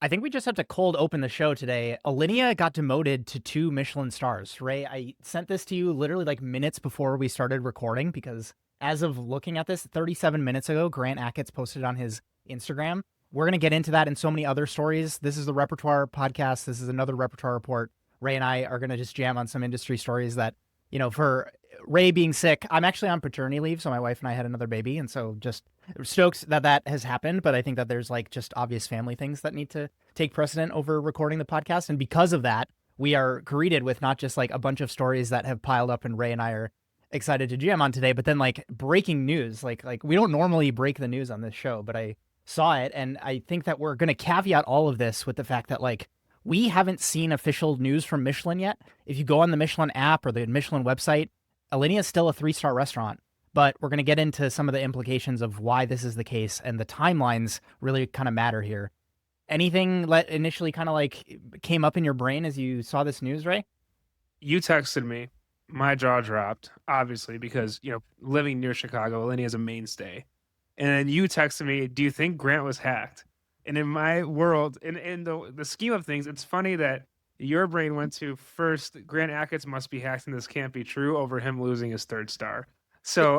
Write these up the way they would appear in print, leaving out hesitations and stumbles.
I think we just have to cold open the show today. Alinea got demoted to 2 Michelin stars. Ray, I sent this to you literally like minutes before we started recording because as of looking at this 37 minutes ago, Grant Accuses posted on his Instagram. We're going to get into that and so many other stories. This is the Repertoire podcast. This is another Repertoire report. Ray and I are going to just jam on some industry stories that, for Ray being sick, I'm actually on paternity leave. So my wife and I had another baby. And so just stoked that has happened. But I think that there's like just obvious family things that need to take precedent over recording the podcast. And because of that, we are greeted with not just like a bunch of stories that have piled up and Ray and I are excited to jam on today, but then like breaking news, like we don't normally break the news on this show, but I saw it. And I think that we're going to caveat all of this with the fact that like we haven't seen official news from Michelin yet. If you go on the Michelin app or the Michelin website, Alinea is still a 3-star restaurant, but we're going to get into some of the implications of why this is the case, and the timelines really kind of matter here. Anything that initially kind of like came up in your brain as you saw this news, Ray? You texted me, my jaw dropped, obviously, because, living near Chicago, Alinea is a mainstay. And then you texted me, do you think Grant was hacked? And in my world, in the scheme of things, it's funny that your brain went to first, Grant Accuses must be hacked and this can't be true, over him losing his 3rd star. So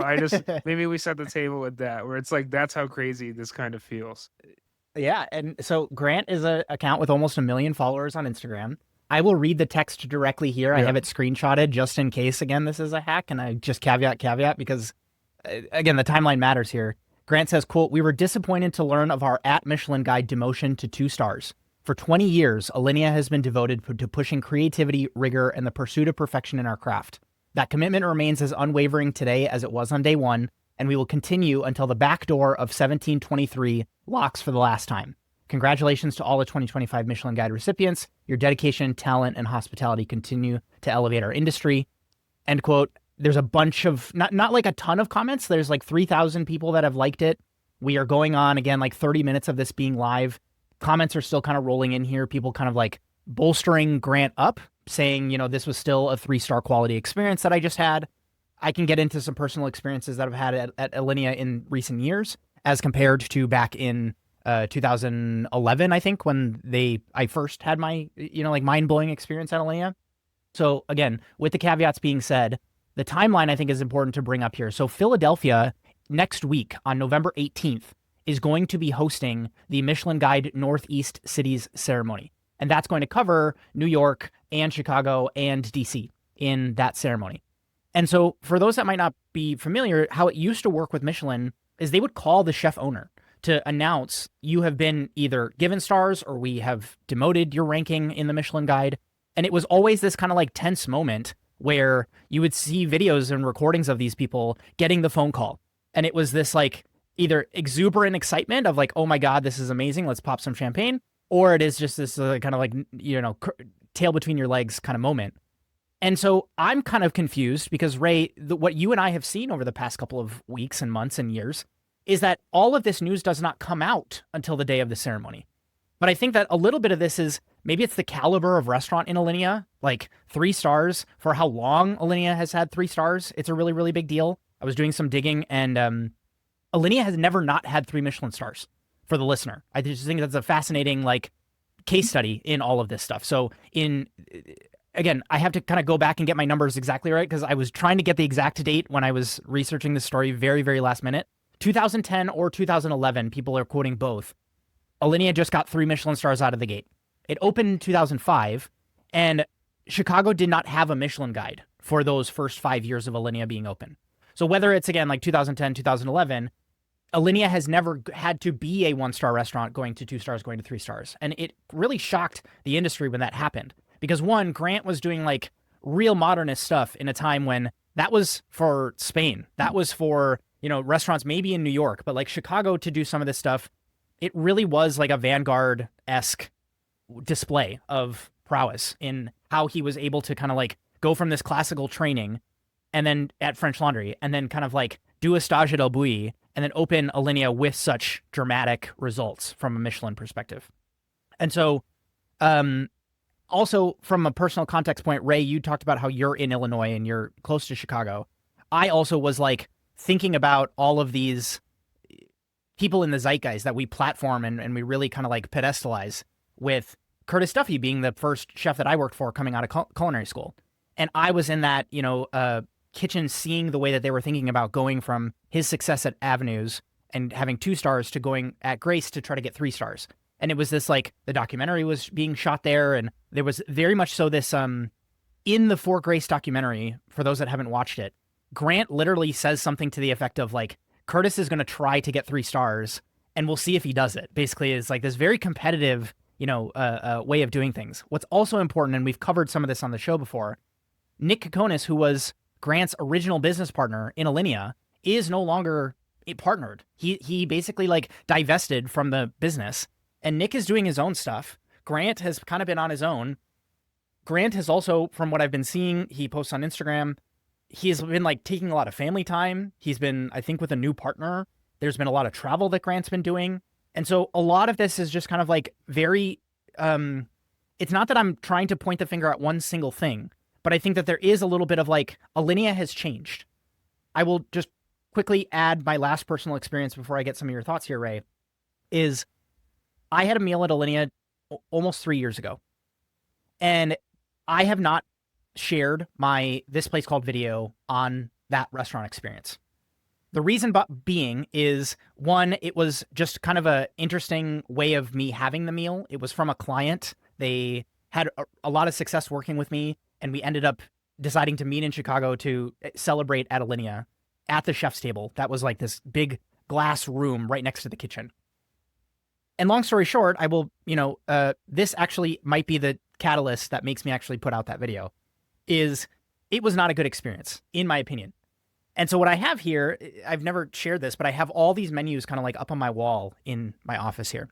maybe we set the table with that, where it's like, that's how crazy this kind of feels. Yeah, and so Grant is an account with almost 1 million followers on Instagram. I will read the text directly here. I have it screenshotted just in case, again, this is a hack, and I just caveat, because, again, the timeline matters here. Grant says, quote, "We were disappointed to learn of our @Michelin guide demotion to 2 stars. For 20 years, Alinea has been devoted to pushing creativity, rigor, and the pursuit of perfection in our craft. That commitment remains as unwavering today as it was on day one, and we will continue until the back door of 1723 locks for the last time. Congratulations to all the 2025 Michelin Guide recipients. Your dedication, talent, and hospitality continue to elevate our industry." End quote. There's a bunch of, not like a ton of comments. There's like 3,000 people that have liked it. We are going on, again, like 30 minutes of this being live. Comments are still kind of rolling in here. People kind of like bolstering Grant up, saying, this was still a 3-star quality experience that I just had. I can get into some personal experiences that I've had at Alinea in recent years as compared to back in 2011, I think, when I first had my, mind-blowing experience at Alinea. So again, with the caveats being said, the timeline I think is important to bring up here. So Philadelphia next week on November 18th is going to be hosting the Michelin Guide Northeast Cities ceremony. And that's going to cover New York and Chicago and DC in that ceremony. And so for those that might not be familiar, how it used to work with Michelin is they would call the chef owner to announce you have been either given stars or we have demoted your ranking in the Michelin Guide. And it was always this kind of like tense moment where you would see videos and recordings of these people getting the phone call. And it was this like either exuberant excitement of like, oh my God, this is amazing, let's pop some champagne. Or it is just this kind of like, tail between your legs kind of moment. And so I'm kind of confused because, Ray, what you and I have seen over the past couple of weeks and months and years is that all of this news does not come out until the day of the ceremony. But I think that a little bit of this is maybe it's the caliber of restaurant in Alinea, like 3 stars for how long Alinea has had 3 stars. It's a really, really big deal. I was doing some digging, and Alinea has never not had 3 Michelin stars for the listener. I just think that's a fascinating like case study in all of this stuff. So again, I have to kind of go back and get my numbers exactly right because I was trying to get the exact date when I was researching this story very, very last minute. 2010 or 2011, people are quoting both. Alinea just got 3 Michelin stars out of the gate. It opened in 2005, and Chicago did not have a Michelin guide for those first 5 years of Alinea being open. So whether it's, again, like 2010, 2011, Alinea has never had to be a 1-star restaurant going to 2 stars, going to 3 stars. And it really shocked the industry when that happened. Because one, Grant was doing like real modernist stuff in a time when that was for Spain. That was for, restaurants maybe in New York, but like Chicago to do some of this stuff, it really was like a Vanguard-esque display of prowess in how he was able to kind of like go from this classical training and then at French Laundry and then kind of like do a stage at El Bulli and then open Alinea with such dramatic results from a Michelin perspective. And so, also from a personal context point, Ray, you talked about how you're in Illinois and you're close to Chicago. I also was like thinking about all of these people in the zeitgeist that we platform and we really kind of like pedestalize. with Curtis Duffy being the first chef that I worked for coming out of culinary school. And I was in that, kitchen seeing the way that they were thinking about going from his success at Avenues and having 2 stars to going at Grace to try to get 3 stars. And it was this like the documentary was being shot there. And there was very much so this, in the For Grace documentary, for those that haven't watched it, Grant literally says something to the effect of like, Curtis is going to try to get 3 stars and we'll see if he does it. Basically, it's like this very competitive, way of doing things. What's also important, and we've covered some of this on the show before, Nick Kokonis, who was Grant's original business partner in Alinea, is no longer partnered. He basically like divested from the business, and Nick is doing his own stuff. Grant has kind of been on his own. Grant has also, from what I've been seeing, he posts on Instagram, he's been like taking a lot of family time. He's been, I think, with a new partner. There's been a lot of travel that Grant's been doing. And so a lot of this is just kind of like very, it's not that I'm trying to point the finger at one single thing, but I think that there is a little bit of like, Alinea has changed. I will just quickly add my last personal experience before I get some of your thoughts here, Ray, is I had a meal at Alinea almost 3 years ago. And I have not shared my This Place Called video on that restaurant experience. The reason being is, one, it was just kind of a interesting way of me having the meal. It was from a client. They had a lot of success working with me, and we ended up deciding to meet in Chicago to celebrate at Alinea at the chef's table. That was like this big glass room right next to the kitchen. And long story short, I will, this actually might be the catalyst that makes me actually put out that video, is it was not a good experience, in my opinion. And so what I have here, I've never shared this, but I have all these menus kind of like up on my wall in my office here.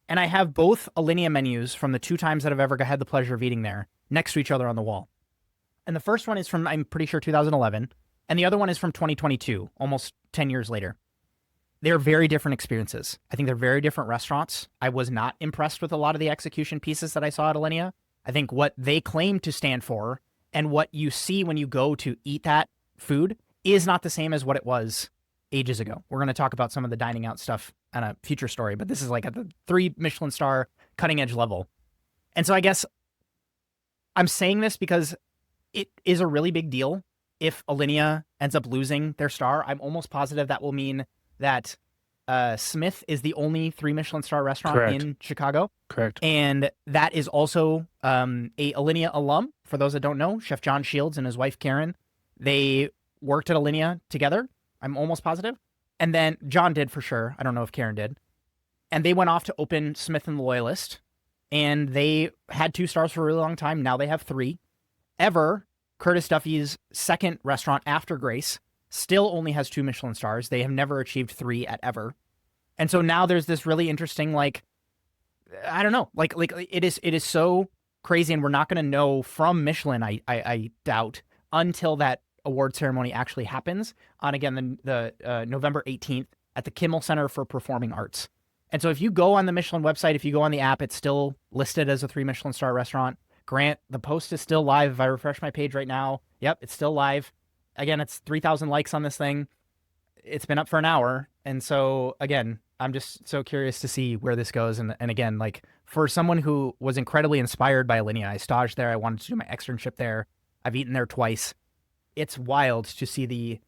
And I have both Alinea menus from the 2 times that I've ever had the pleasure of eating there next to each other on the wall. And the first one is from, I'm pretty sure, 2011. And the other one is from 2022, almost 10 years later. They're very different experiences. I think they're very different restaurants. I was not impressed with a lot of the execution pieces that I saw at Alinea. I think what they claim to stand for and what you see when you go to eat that food is not the same as what it was ages ago. We're going to talk about some of the dining out stuff on a future story, but this is like at the 3 Michelin star cutting edge level. And so I guess I'm saying this because it is a really big deal if Alinea ends up losing their star. I'm almost positive that will mean that Smith is the only 3 Michelin star restaurant Correct. in Chicago. Correct. And that is also a Alinea alum. For those that don't know, Chef John Shields and his wife Karen, they worked at Alinea together. I'm almost positive. And then John did for sure. I don't know if Karen did. And they went off to open Smith and the Loyalist. And they had 2 stars for a really long time. Now they have 3. Ever, Curtis Duffy's second restaurant after Grace, still only has 2 Michelin stars. They have never achieved 3 at Ever. And so now there's this really interesting, like, I don't know, like it is so crazy, and we're not going to know from Michelin, I doubt, until that award ceremony actually happens on, again, the November 18th at the Kimmel Center for Performing Arts. And so if you go on the Michelin website, if you go on the app, it's still listed as a 3 Michelin star restaurant. Grant, the post is still live. If I refresh my page right now, yep, it's still live. Again, it's 3,000 likes on this thing. It's been up for an hour. And so, again, I'm just so curious to see where this goes. And again, like, for someone who was incredibly inspired by Alinea, I staged there. I wanted to do my externship there. I've eaten there twice. It's wild to see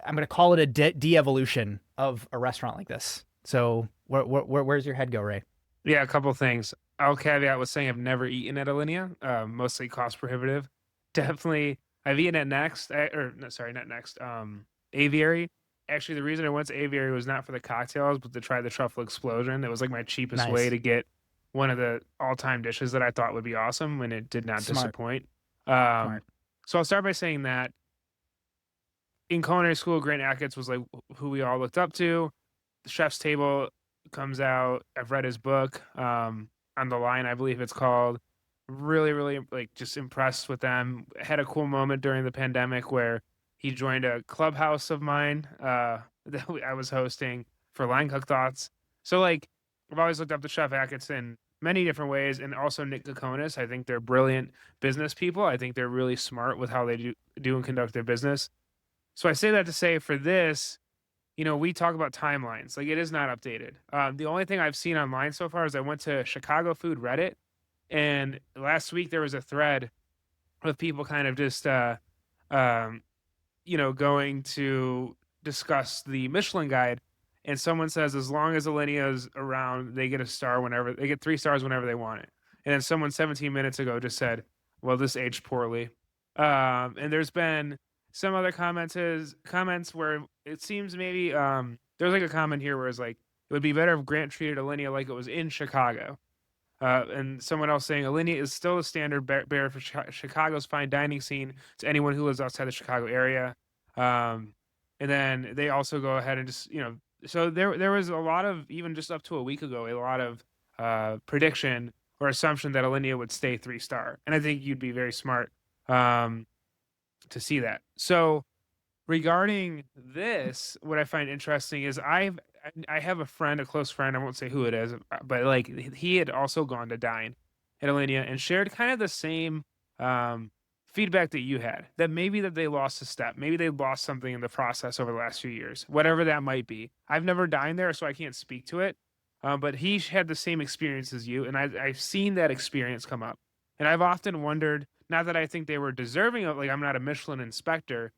I'm going to call it a de-evolution of a restaurant like this. So where's your head go, Ray? Yeah, a couple things. I'll caveat with saying I've never eaten at Alinea, mostly cost prohibitive. Definitely, I've eaten at Next, not Next, Aviary. Actually, the reason I went to Aviary was not for the cocktails, but to try the truffle explosion. It was like my cheapest way to get one of the all-time dishes that I thought would be awesome, and it did not disappoint. So I'll start by saying that in culinary school, Grant Accuses was like who we all looked up to. The Chef's Table comes out. I've read his book, On the Line, I believe it's called. Really, really, like, just impressed with them. Had a cool moment during the pandemic where he joined a clubhouse of mine that I was hosting for Line Cook Thoughts. So, like, I've always looked up to Chef Accuses in many different ways, and also Nick Kokonis. I think they're brilliant business people. I think they're really smart with how they do and conduct their business. So I say that to say, for this, we talk about timelines. Like, it is not updated. The only thing I've seen online so far is I went to Chicago Food Reddit, and last week there was a thread of people kind of just um, going to discuss the Michelin guide. And someone says, as long as Alinea is around, they get a star whenever they get 3 stars whenever they want it. And then someone 17 minutes ago just said, well, this aged poorly. And there's been some other comments where it seems maybe there's like a comment here where it's like, it would be better if Grant treated Alinea like it was in Chicago. And someone else saying Alinea is still a standard bearer for Chicago's fine dining scene to anyone who lives outside the Chicago area. Um, and then they also go ahead and just, so there was a lot of, even just up to a week ago, a lot of prediction or assumption that Alinea would stay 3-star. And I think you'd be very smart to see that. So regarding this, what I find interesting is I have a friend, a close friend, I won't say who it is, but like he had also gone to dine at Alinea and shared kind of the same feedback that you had, that maybe that they lost a step, maybe they lost something in the process over the last few years, whatever that might be. I've never dined there, so I can't speak to it. But he had the same experience as you, and I've seen that experience come up. And I've often wondered, not that I think they were deserving of, like, I'm not a Michelin inspector,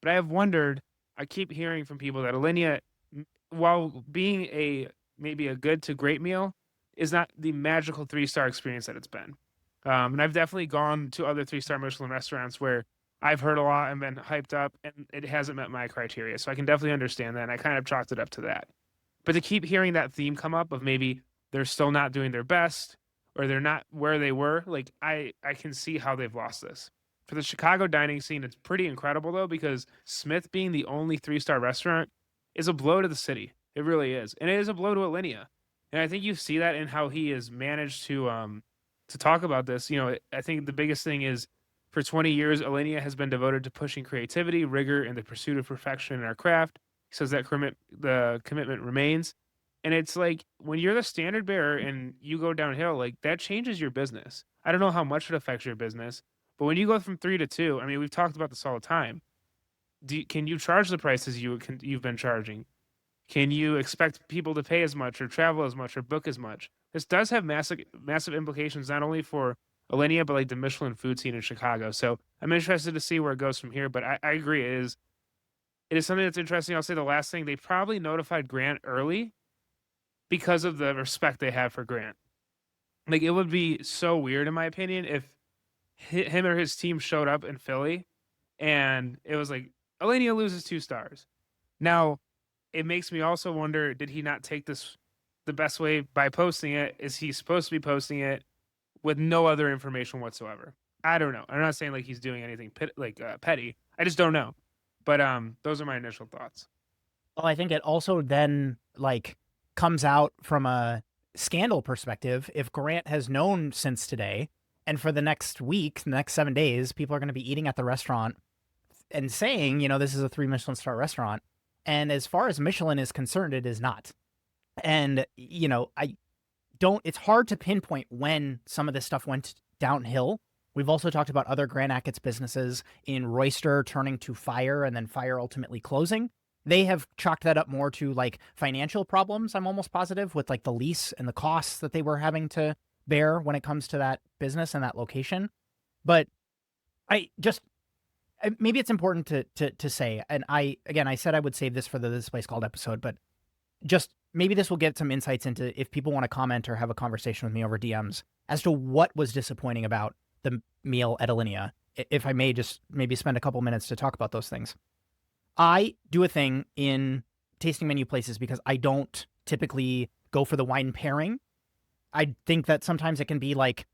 but I have wondered, I keep hearing from people that Alinea, while being maybe a good to great meal, is not the magical 3-star experience that it's been. And I've definitely gone to other 3-star Michelin restaurants where I've heard a lot and been hyped up, and it hasn't met my criteria. So I can definitely understand that, and I kind of chalked it up to that. But to keep hearing that theme come up of maybe they're still not doing their best, or they're not where they were, like, I can see how they've lost this. For the Chicago dining scene, it's pretty incredible though, because Smith being the only 3-star restaurant is a blow to the city. It really is. And it is a blow to Alinea. And I think you see that in how he has managed to talk about this. I think the biggest thing is, for 20 years, Alinea has been devoted to pushing creativity, rigor, and the pursuit of perfection in our craft. He says that the commitment remains. And it's like, when you're the standard bearer and you go downhill, like, that changes your business. I don't know how much it affects your business, but when you go from 3 to 2, I mean, we've talked about this all the time. Can you charge the prices you've been charging? Can you expect people to pay as much or travel as much or book as much? This does have massive implications, not only for Alinea, but like the Michelin food scene in Chicago. So I'm interested to see where it goes from here. But I agree, it is something that's interesting. I'll say the last thing, they probably notified Grant early because of the respect they have for Grant. Like, it would be so weird, in my opinion, if him or his team showed up in Philly and it was like, Alinea loses 2 stars. Now, it makes me also wonder, did he not take this the best way by posting it? Is he supposed to be posting it with no other information whatsoever? I don't know. I'm not saying like he's doing anything petty. I just don't know. But those are my initial thoughts. Well, I think it also then like comes out from a scandal perspective. If Grant has known since today, and for the next week, the next 7 days, people are going to be eating at the restaurant and saying, this is a 3 Michelin star restaurant. And as far as Michelin is concerned, it is not. And, it's hard to pinpoint when some of this stuff went downhill. We've also talked about other Grant Achatz businesses in Royster turning to fire and then fire ultimately closing. They have chalked that up more to like financial problems, I'm almost positive, with like the lease and the costs that they were having to bear when it comes to that business and that location. But maybe it's important to say, and I said I would save this for the This Place Called episode, but just maybe this will get some insights into, if people want to comment or have a conversation with me over DMs, as to what was disappointing about the meal at Alinea. If I may just maybe spend a couple minutes to talk about those things. I do a thing in tasting menu places because I don't typically go for the wine pairing. I think that sometimes it can be like,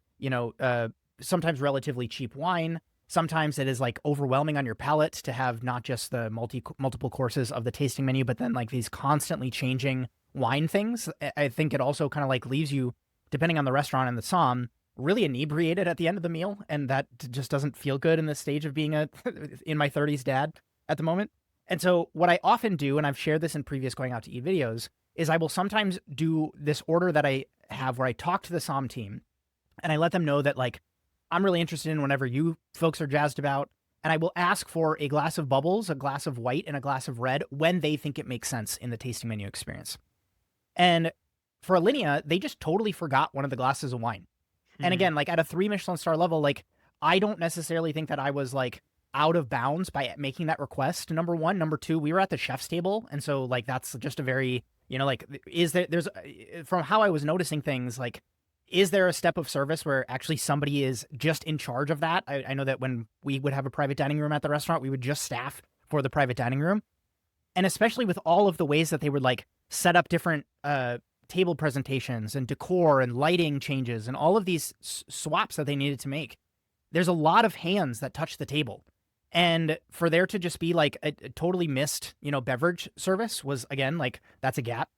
sometimes relatively cheap wine. Sometimes it is like overwhelming on your palate to have not just the multiple courses of the tasting menu, but then like these constantly changing wine things. I think it also kind of like leaves you, depending on the restaurant and the somm, really inebriated at the end of the meal. And that just doesn't feel good in this stage of being in my 30s dad at the moment. And so what I often do, and I've shared this in previous Going Out to Eat videos, is I will sometimes do this order that I have where I talk to the somm team and I let them know that like, I'm really interested in whatever you folks are jazzed about. and I will ask for a glass of bubbles, a glass of white, and a glass of red when they think it makes sense in the tasting menu experience. And for Alinea, they just totally forgot one of the glasses of wine. And again, like at a 3 Michelin star level, like I don't necessarily think that I was like out of bounds by making that request. Number one. Number two, we were at the chef's table. And so like, that's just a very, like, there's from how I was noticing things, like, is there a step of service where actually somebody is just in charge of that? I know that when we would have a private dining room at the restaurant, we would just staff for the private dining room. And especially with all of the ways that they would like set up different table presentations and decor and lighting changes and all of these swaps that they needed to make, there's a lot of hands that touch the table. And for there to just be like a totally missed, beverage service was, again, like, that's a gap.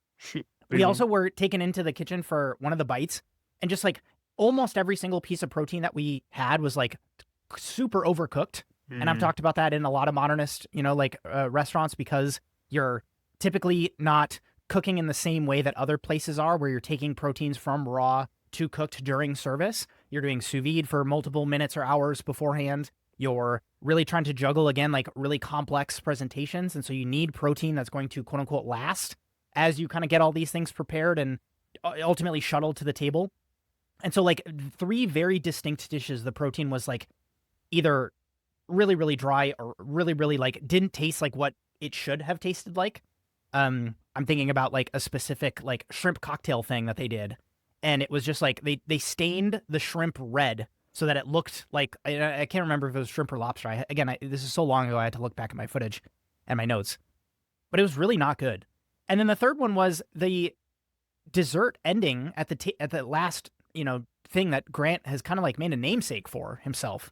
We also were taken into the kitchen for one of the bites, and just like almost every single piece of protein that we had was like super overcooked. And I've talked about that in a lot of modernist, restaurants, because you're typically not cooking in the same way that other places are, where you're taking proteins from raw to cooked during service. You're doing sous vide for multiple minutes or hours beforehand. You're really trying to juggle, again, like really complex presentations. And so you need protein that's going to, quote unquote, last as you kind of get all these things prepared and ultimately shuttled to the table. And so like 3 very distinct dishes, the protein was like either really, really dry or really, really like didn't taste like what it should have tasted like. I'm thinking about like a specific like shrimp cocktail thing that they did. And it was just like they stained the shrimp red so that it looked like, I can't remember if it was shrimp or lobster. This is so long ago, I had to look back at my footage and my notes. But it was really not good. And then the third one was the dessert ending at the last, thing that Grant has kind of like made a namesake for himself.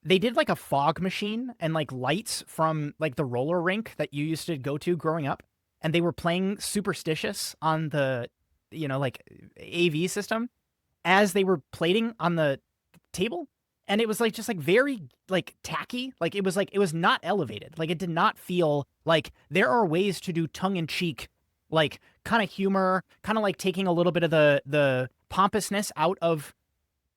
They did like a fog machine and like lights from like the roller rink that you used to go to growing up. And they were playing Superstitious on the, like AV system as they were plating on the table. And it was like, just like very like tacky. Like it was not elevated. Like it did not feel like there are ways to do tongue in cheek, like kind of humor, kind of like taking a little bit of the pompousness out of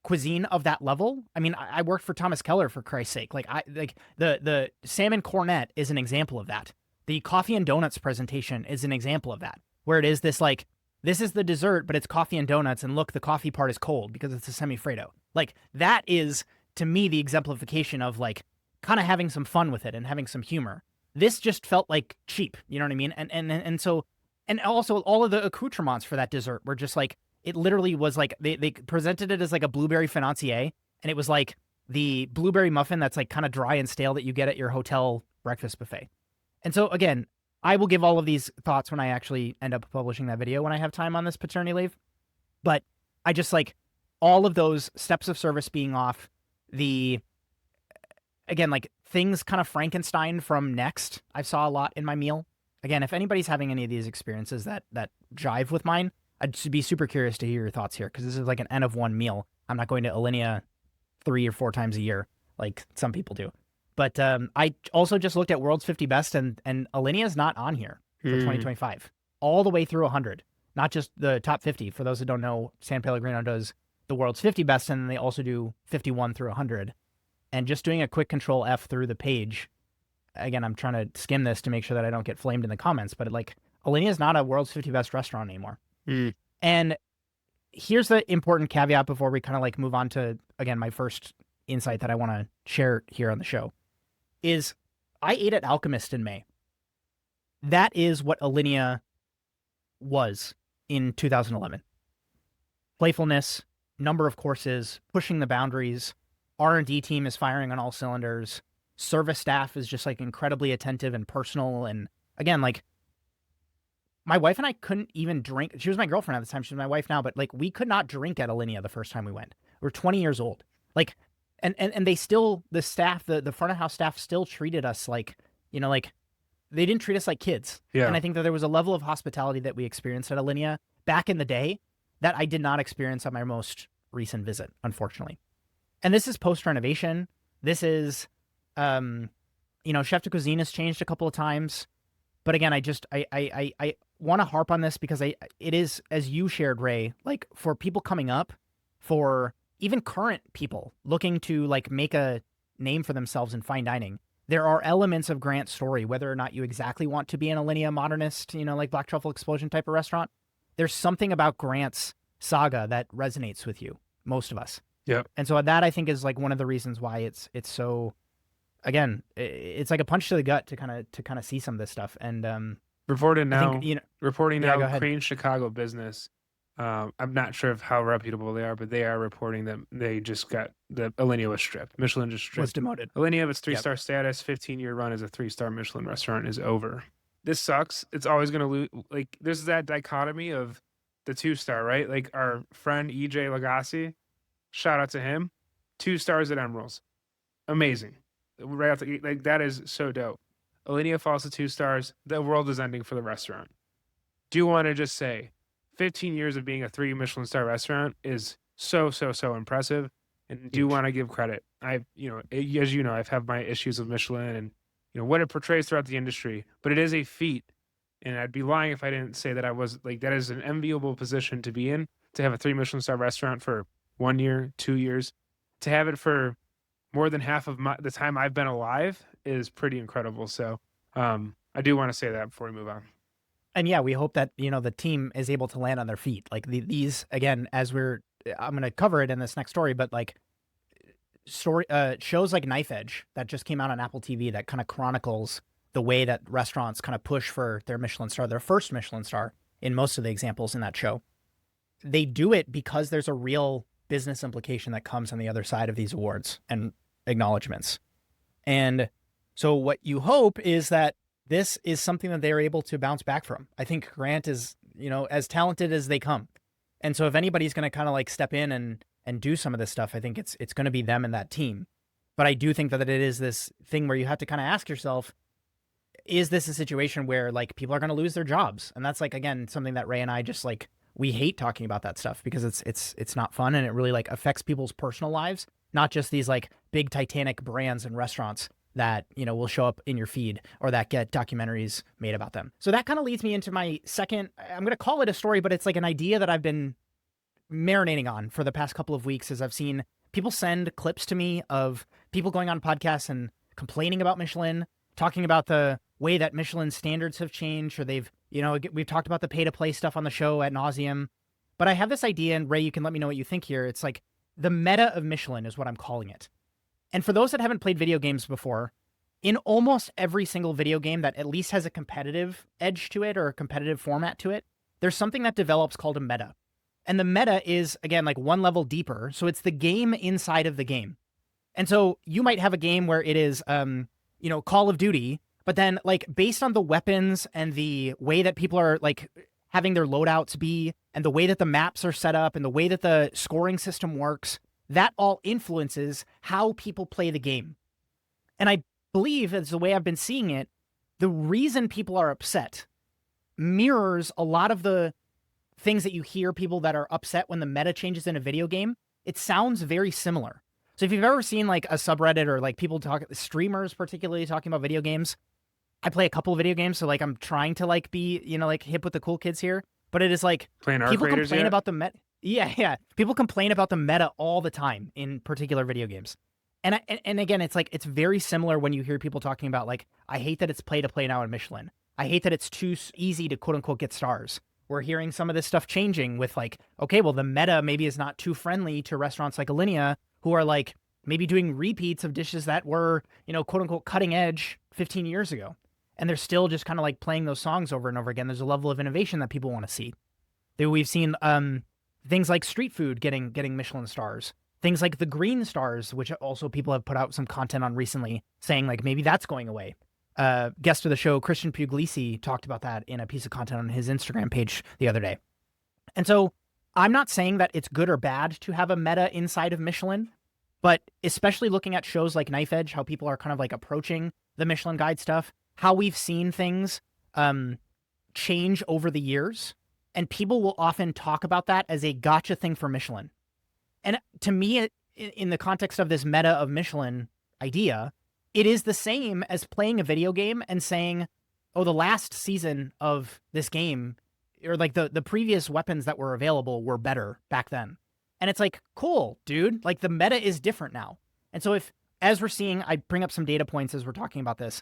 cuisine of that level. I mean, I worked for Thomas Keller, for Christ's sake. Like the salmon cornet is an example of that. The coffee and donuts presentation is an example of that, where it is this like, this is the dessert, but it's coffee and donuts, and look, the coffee part is cold because it's a semi-Freddo. Like that is, to me, the exemplification of like kind of having some fun with it and having some humor. This just felt like cheap, you know what I mean? And so, and also all of the accoutrements for that dessert were just like, it literally was like, they presented it as like a blueberry financier, and it was like the blueberry muffin that's like kind of dry and stale that you get at your hotel breakfast buffet. And so again, I will give all of these thoughts when I actually end up publishing that video when I have time on this paternity leave. But I just like all of those steps of service being off, again, like things kind of Frankenstein from Next, I saw a lot in my meal. Again, if anybody's having any of these experiences that jive with mine, I'd be super curious to hear your thoughts here, because this is like an N of 1 meal. I'm not going to Alinea 3 or 4 times a year like some people do. But I also just looked at World's 50 Best, and Alinea is not on here for 2025, all the way through 100, not just the top 50. For those who don't know, San Pellegrino does the World's 50 Best, and then they also do 51 through 100. And just doing a quick Control F through the page, again, I'm trying to skim this to make sure that I don't get flamed in the comments, but like Alinea is not a World's 50 Best restaurant anymore. And here's the important caveat before we kind of like move on to, again, my first insight that I want to share here on the show, is I ate at Alchemist in May. That is what Alinea was in 2011. Playfulness, number of courses, pushing the boundaries. R&D team is firing on all cylinders. Service staff is just like incredibly attentive and personal. And again, like my wife and I couldn't even drink. She was my girlfriend at the time. She's my wife now, but like we could not drink at Alinea the first time we went. We're 20 years old. Like, and they still, the staff, the front of house staff still treated us like, like they didn't treat us like kids. Yeah. And I think that there was a level of hospitality that we experienced at Alinea back in the day that I did not experience at my most recent visit, unfortunately. And this is post-renovation. This is, chef de cuisine has changed a couple of times. But again, I want to harp on this because it is, as you shared, Ray, like for people coming up, for even current people looking to like make a name for themselves in fine dining. There are elements of Grant's story, whether or not you exactly want to be an Alinea modernist, like Black Truffle Explosion type of restaurant. There's something about Grant's saga that resonates with you, most of us. Yep. And so that I think is like one of the reasons why it's so, again, it's like a punch to the gut to kind of see some of this stuff. And reporting now, yeah, Crane Chicago Business. I'm not sure of how reputable they are, but they are reporting that they just got the Alinea was stripped. Michelin just stripped. Was demoted. Alinea of its 3-star status, 15-year run as a 3-star Michelin restaurant is over. This sucks. It's always going to lose. Like, there's that dichotomy of the 2-star, right? Like our friend EJ Lagasse, shout out to him, 2 stars at Emerald's. Amazing. Right out the gate. Like, that is so dope. Alinea falls to 2 stars. The world is ending for the restaurant. Do want to just say, 15 years of being a 3 Michelin star restaurant is so impressive, and do want to give credit. I've, as you know, I've had my issues with Michelin and what it portrays throughout the industry, but it is a feat, and I'd be lying if I didn't say that I was like, that is an enviable position to be in, to have a 3 Michelin star restaurant for 1 year, 2 years, to have it for more than half of the time I've been alive is pretty incredible. So I do want to say that before we move on. And yeah, we hope that, the team is able to land on their feet. Like these, again, I'm going to cover it in this next story, but like shows like Knife Edge that just came out on Apple TV that kind of chronicles the way that restaurants kind of push for their Michelin star, their first Michelin star in most of the examples in that show. They do it because there's a real business implication that comes on the other side of these awards and acknowledgements. And so what you hope is that this is something that they're able to bounce back from. I think Grant is, as talented as they come. And so if anybody's going to kind of like step in and do some of this stuff, I think it's going to be them and that team. But I do think that it is this thing where you have to kind of ask yourself, is this a situation where like people are going to lose their jobs? And that's like, again, something that Ray and I just like, we hate talking about that stuff because it's not fun, and it really like affects people's personal lives, not just these like big Titanic brands and restaurants that, will show up in your feed or that get documentaries made about them. So that kind of leads me into my second, I'm going to call it a story, but it's like an idea that I've been marinating on for the past couple of weeks, as I've seen people send clips to me of people going on podcasts and complaining about Michelin, talking about the way that Michelin standards have changed, or they've, we've talked about the pay to play stuff on the show ad nauseum. But I have this idea, and Ray, you can let me know what you think here. It's like the meta of Michelin is what I'm calling it. And for those that haven't played video games before, in almost every single video game that at least has a competitive edge to it or a competitive format to it, there's something that develops called a meta. And the meta is, again, like one level deeper. So it's the game inside of the game. And so you might have a game where it is, Call of Duty, but then like based on the weapons and the way that people are like having their loadouts be, and the way that the maps are set up and the way that the scoring system works, that all influences how people play the game. And I believe, as the way I've been seeing it, the reason people are upset mirrors a lot of the things that you hear people that are upset when the meta changes in a video game. It sounds very similar. So if you've ever seen like a subreddit or like people talk, streamers particularly talking about video games, I play a couple of video games, so like I'm trying to like be, like hip with the cool kids here, but it is like people complain about the meta. Yeah. People complain about the meta all the time in particular video games. And again, it's like, it's very similar when you hear people talking about like, I hate that it's play to play now in Michelin. I hate that it's too easy to quote unquote get stars. We're hearing some of this stuff changing with like, okay, well the meta maybe is not too friendly to restaurants like Alinea, who are like maybe doing repeats of dishes that were, quote unquote cutting edge 15 years ago. And they're still just kind of like playing those songs over and over again. There's a level of innovation that people want to see. We've seen things like street food getting Michelin stars. Things like the green stars, which also people have put out some content on recently, saying like maybe that's going away. Guest of the show, Christian Puglisi, talked about that in a piece of content on his Instagram page the other day. And so I'm not saying that it's good or bad to have a meta inside of Michelin, but especially looking at shows like Knife Edge, how people are kind of like approaching the Michelin Guide stuff, how we've seen things change over the years, and people will often talk about that as a gotcha thing for Michelin. And to me, in the context of this meta of Michelin idea, it is the same as playing a video game and saying, oh, the last season of this game, or like the previous weapons that were available were better back then. And it's like, cool, dude, like the meta is different now. And so if as we're seeing, I bring up some data points as we're talking about this.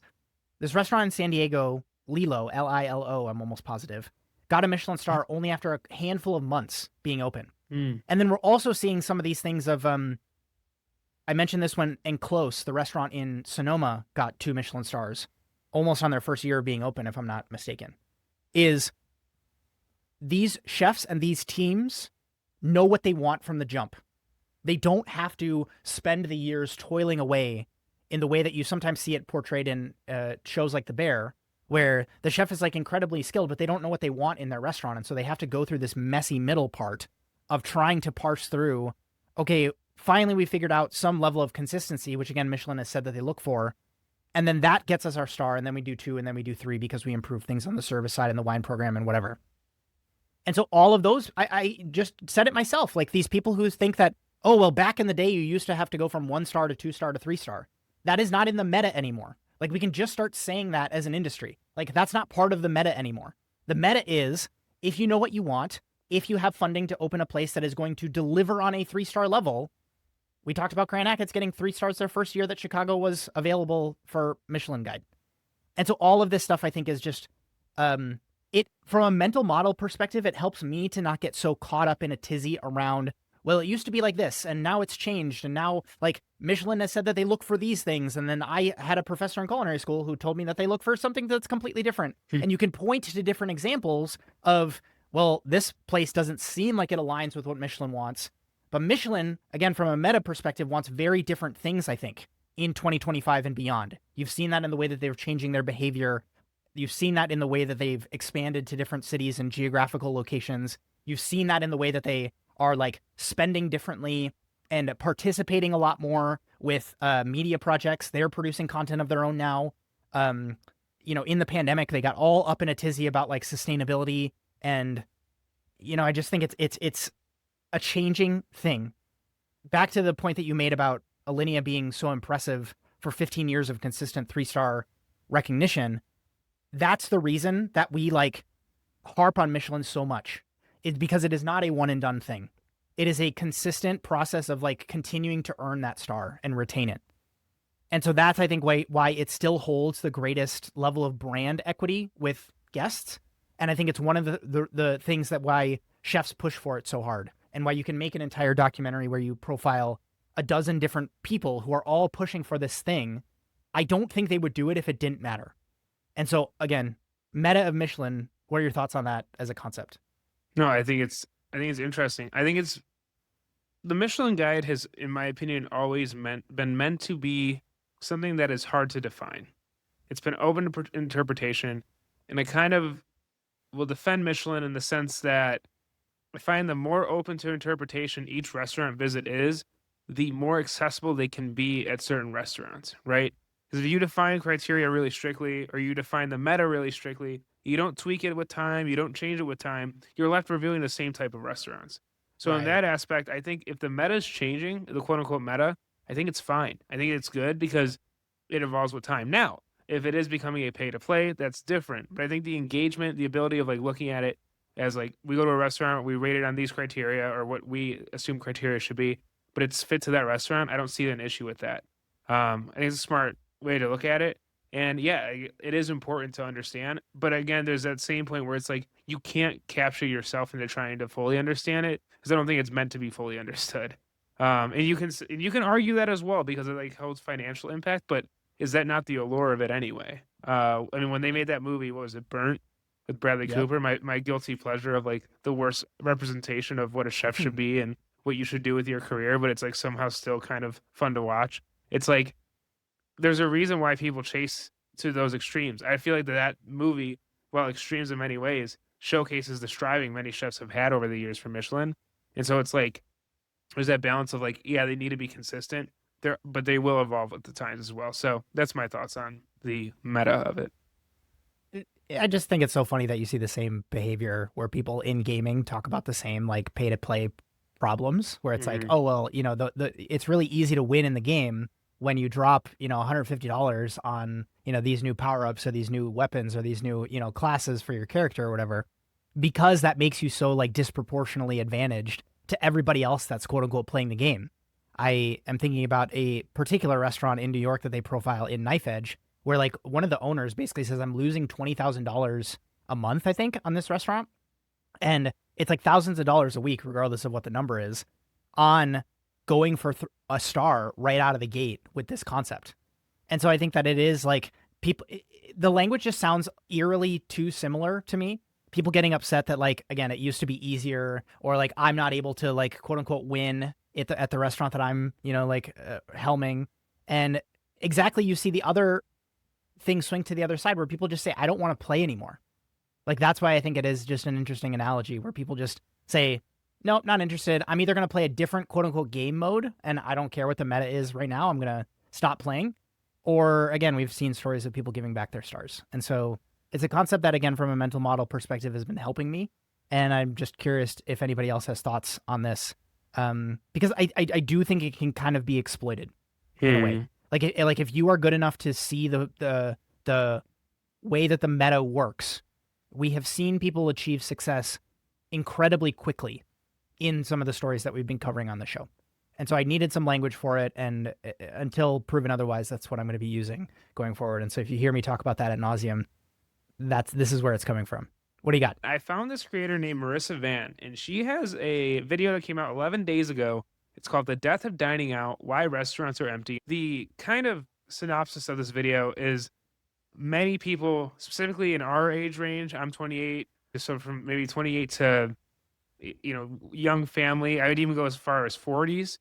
This restaurant in San Diego, Lilo, Lilo, I'm almost positive, got a Michelin star only after a handful of months being open. And then we're also seeing some of these things of, I mentioned this when Close, the restaurant in Sonoma, got 2 Michelin stars almost on their first year of being open, if I'm not mistaken, is these chefs and these teams know what they want from the jump. They don't have to spend the years toiling away in the way that you sometimes see it portrayed in shows like The Bear, where the chef is like incredibly skilled, but they don't know what they want in their restaurant. And so they have to go through this messy middle part of trying to parse through, okay, finally we figured out some level of consistency, which again, Michelin has said that they look for. And then that gets us our star. And then we do 2 and then we do 3 because we improve things on the service side and the wine program and whatever. And so all of those, I just said it myself, like these people who think that, oh, well, back in the day, you used to have to go from 1 star to 2 star to 3 star. That is not in the meta anymore. Like we can just start saying that as an industry. Like that's not part of the meta anymore. The meta is if you know what you want, if you have funding to open a place that is going to deliver on a 3-star level. We talked about Grand Accuses getting 3 stars their first year that Chicago was available for Michelin Guide. And so all of this stuff I think is just, it from a mental model perspective, it helps me to not get so caught up in a tizzy around, well, it used to be like this and now it's changed. And now like Michelin has said that they look for these things. And then I had a professor in culinary school who told me that they look for something that's completely different. And you can point to different examples of, well, this place doesn't seem like it aligns with what Michelin wants. But Michelin, again, from a meta perspective, wants very different things, I think, in 2025 and beyond. You've seen that in the way that they're changing their behavior. You've seen that in the way that they've expanded to different cities and geographical locations. You've seen that in the way that they are like spending differently and participating a lot more with media projects. They're producing content of their own now. In the pandemic, they got all up in a tizzy about like sustainability. And, I just think it's a changing thing. Back to the point that you made about Alinea being so impressive for 15 years of consistent 3-star recognition. That's the reason that we like harp on Michelin so much. It's because it is not a one and done thing. It is a consistent process of like continuing to earn that star and retain it. And so that's, I think, why it still holds the greatest level of brand equity with guests. And I think it's one of the things that why chefs push for it so hard and why you can make an entire documentary where you profile a dozen different people who are all pushing for this thing. I don't think they would do it if it didn't matter. And so again, meta of Michelin, what are your thoughts on that as a concept? No, I think it's interesting. I think it's the Michelin Guide has, in my opinion, always been meant to be something that is hard to define. It's been open to interpretation, and I kind of will defend Michelin in the sense that I find the more open to interpretation each restaurant visit is, the more accessible they can be at certain restaurants, right? Because if you define criteria really strictly, or you define the meta really strictly, you don't tweak it with time, you don't change it with time, you're left reviewing the same type of restaurants. So in that aspect, I think if the meta is changing, the quote unquote meta, I think it's fine. I think it's good because it evolves with time. Now, if it is becoming a pay to play, that's different. But I think the engagement, the ability of like looking at it as like, we go to a restaurant, we rate it on these criteria or what we assume criteria should be, but it's fit to that restaurant. I don't see an issue with that. I think it's a smart way to look at it. And yeah, it is important to understand. But again, there's that same point where it's like, you can't capture yourself into trying to fully understand it because I don't think it's meant to be fully understood. And you can argue that as well because it like holds financial impact, but is that not the allure of it anyway? I mean, when they made that movie, what was it, Burnt with Bradley Cooper, my guilty pleasure of like the worst representation of what a chef should be and what you should do with your career, but it's like somehow still kind of fun to watch. It's like, there's a reason why people chase to those extremes. I feel like that movie, while extremes in many ways, showcases the striving many chefs have had over the years for Michelin. And so it's like, there's that balance of like, yeah, they need to be consistent there, but they will evolve with the times as well. So that's my thoughts on the meta of it. I just think it's so funny that you see the same behavior where people in gaming talk about the same like pay to play problems where it's like, oh, well, it's really easy to win in the game when you drop, $150 on, these new power-ups or these new weapons or these new, classes for your character or whatever, because that makes you so like disproportionately advantaged to everybody else that's quote unquote playing the game. I am thinking about a particular restaurant in New York that they profile in Knife Edge, where like one of the owners basically says, I'm losing $20,000 a month, I think, on this restaurant. And it's like thousands of dollars a week, regardless of what the number is, on going for a star right out of the gate with this concept. And so I think that it is like people, the language just sounds eerily too similar to me. People getting upset that like, again, it used to be easier, or like I'm not able to like quote unquote win at the restaurant that I'm, like helming. And exactly, you see the other thing swing to the other side where people just say, I don't want to play anymore. Like that's why I think it is just an interesting analogy where people just say, nope, not interested. I'm either going to play a different quote unquote game mode and I don't care what the meta is right now. I'm going to stop playing. Or again, we've seen stories of people giving back their stars. And so it's a concept that, again, from a mental model perspective, has been helping me. And I'm just curious if anybody else has thoughts on this, because I do think it can kind of be exploited in a way. Like if you are good enough to see the way that the meta works, we have seen people achieve success incredibly quickly in some of the stories that we've been covering on the show. And so I needed some language for it, and until proven otherwise, that's what I'm going to be using going forward. And so if you hear me talk about that ad nauseum, this is where it's coming from. What do you got? I found this creator named Marissa Van, and she has a video that came out 11 days ago. It's called The Death of Dining Out, Why Restaurants Are Empty. The kind of synopsis of this video is many people, specifically in our age range, I'm 28, so from maybe 28 to, young family, I would even go as far as 40s,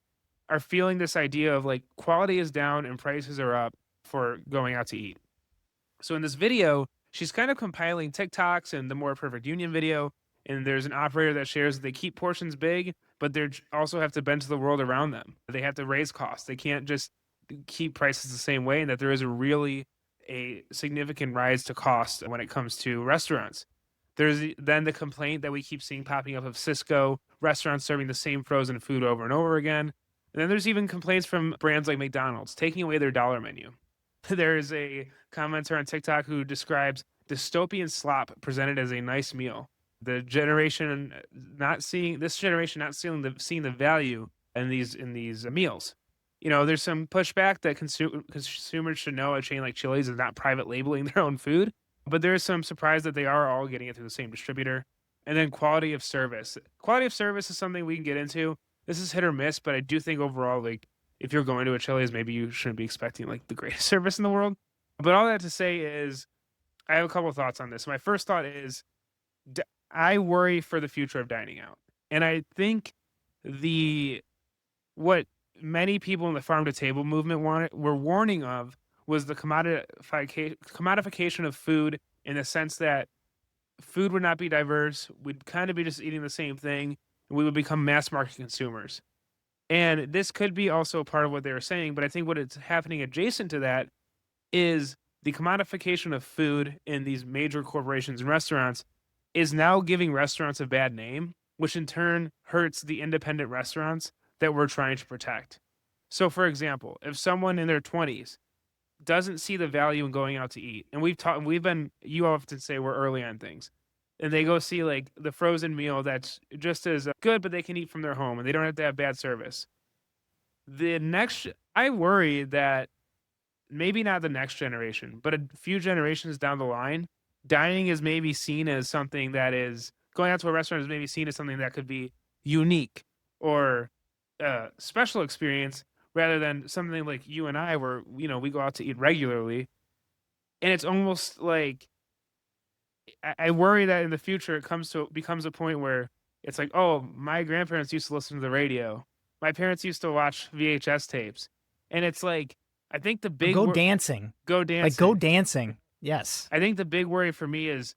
are feeling this idea of like quality is down and prices are up for going out to eat. So in this video, she's kind of compiling TikToks and the More Perfect Union video. And there's an operator that shares that they keep portions big, but they also have to bend to the world around them. They have to raise costs. They can't just keep prices the same way, and that there is a significant rise to cost when it comes to restaurants. There's then the complaint that we keep seeing popping up of Cisco restaurants serving the same frozen food over and over again. And then there's even complaints from brands like McDonald's taking away their dollar menu. There is a commenter on TikTok who describes dystopian slop presented as a nice meal. The generation not seeing the value in these meals. There's some pushback that consumers should know a chain like Chili's is not private labeling their own food, but there is some surprise that they are all getting it through the same distributor. And then quality of service. Quality of service is something we can get into. This is hit or miss, but I do think overall, like, if you're going to a Chili's, maybe you shouldn't be expecting like the greatest service in the world. But all that to say is, I have a couple of thoughts on this. My first thought is, I worry for the future of dining out, and I think what many people in the farm to table movement were warning of was the commodification of food, in the sense that food would not be diverse. We'd kind of be just eating the same thing, and we would become mass market consumers. And this could be also part of what they were saying, but I think what is happening adjacent to that is the commodification of food in these major corporations and restaurants is now giving restaurants a bad name, which in turn hurts the independent restaurants that we're trying to protect. So, for example, if someone in their 20s doesn't see the value in going out to eat, and you often say we're early on things, and they go see like the frozen meal that's just as good, but they can eat from their home and they don't have to have bad service. I worry that maybe not the next generation, but a few generations down the line, dining is maybe seen as something that is going out to a restaurant is maybe seen as something that could be unique or special experience, rather than something like you and I, where we go out to eat regularly, and it's almost like I worry that in the future it becomes a point where it's like, oh, my grandparents used to listen to the radio, my parents used to watch VHS tapes, and it's like I think the big dancing, go dancing, like go dancing. Yes, I think the big worry for me is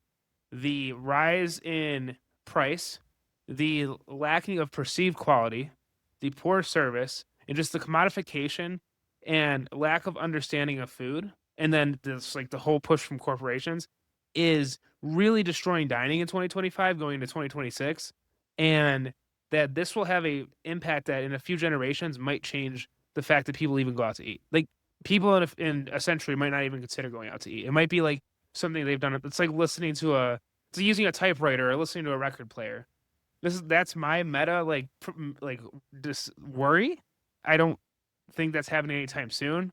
the rise in price, the lacking of perceived quality, the poor service, and just the commodification and lack of understanding of food, and then this like the whole push from corporations is really destroying dining in 2025 going into 2026, and that this will have a impact that in a few generations might change the fact that people even go out to eat. Like people in a century might not even consider going out to eat. It might be like something they've done. It's like listening to it's using a typewriter or listening to a record player. That's my meta like this worry. I don't think that's happening anytime soon.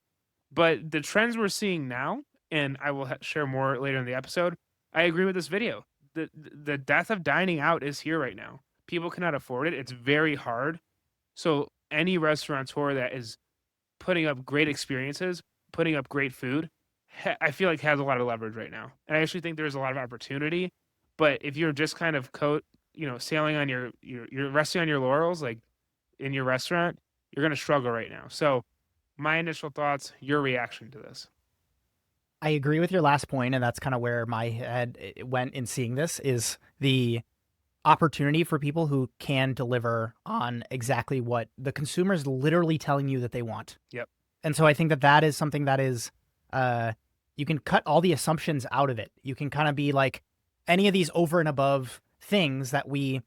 But the trends we're seeing now, and I will share more later in the episode, I agree with this video. The death of dining out is here right now. People cannot afford it. It's very hard. So any restaurateur that is putting up great experiences, putting up great food, I feel like has a lot of leverage right now. And I actually think there's a lot of opportunity. But if you're just kind of sailing on you're resting on your laurels, like in your restaurant, you're going to struggle right now. So my initial thoughts, your reaction to this. I agree with your last point, and that's kind of where my head went in seeing this is the opportunity for people who can deliver on exactly what the consumer is literally telling you that they want. Yep. And so I think that that is something that is, you can cut all the assumptions out of it. You can kind of be like any of these over and above things that we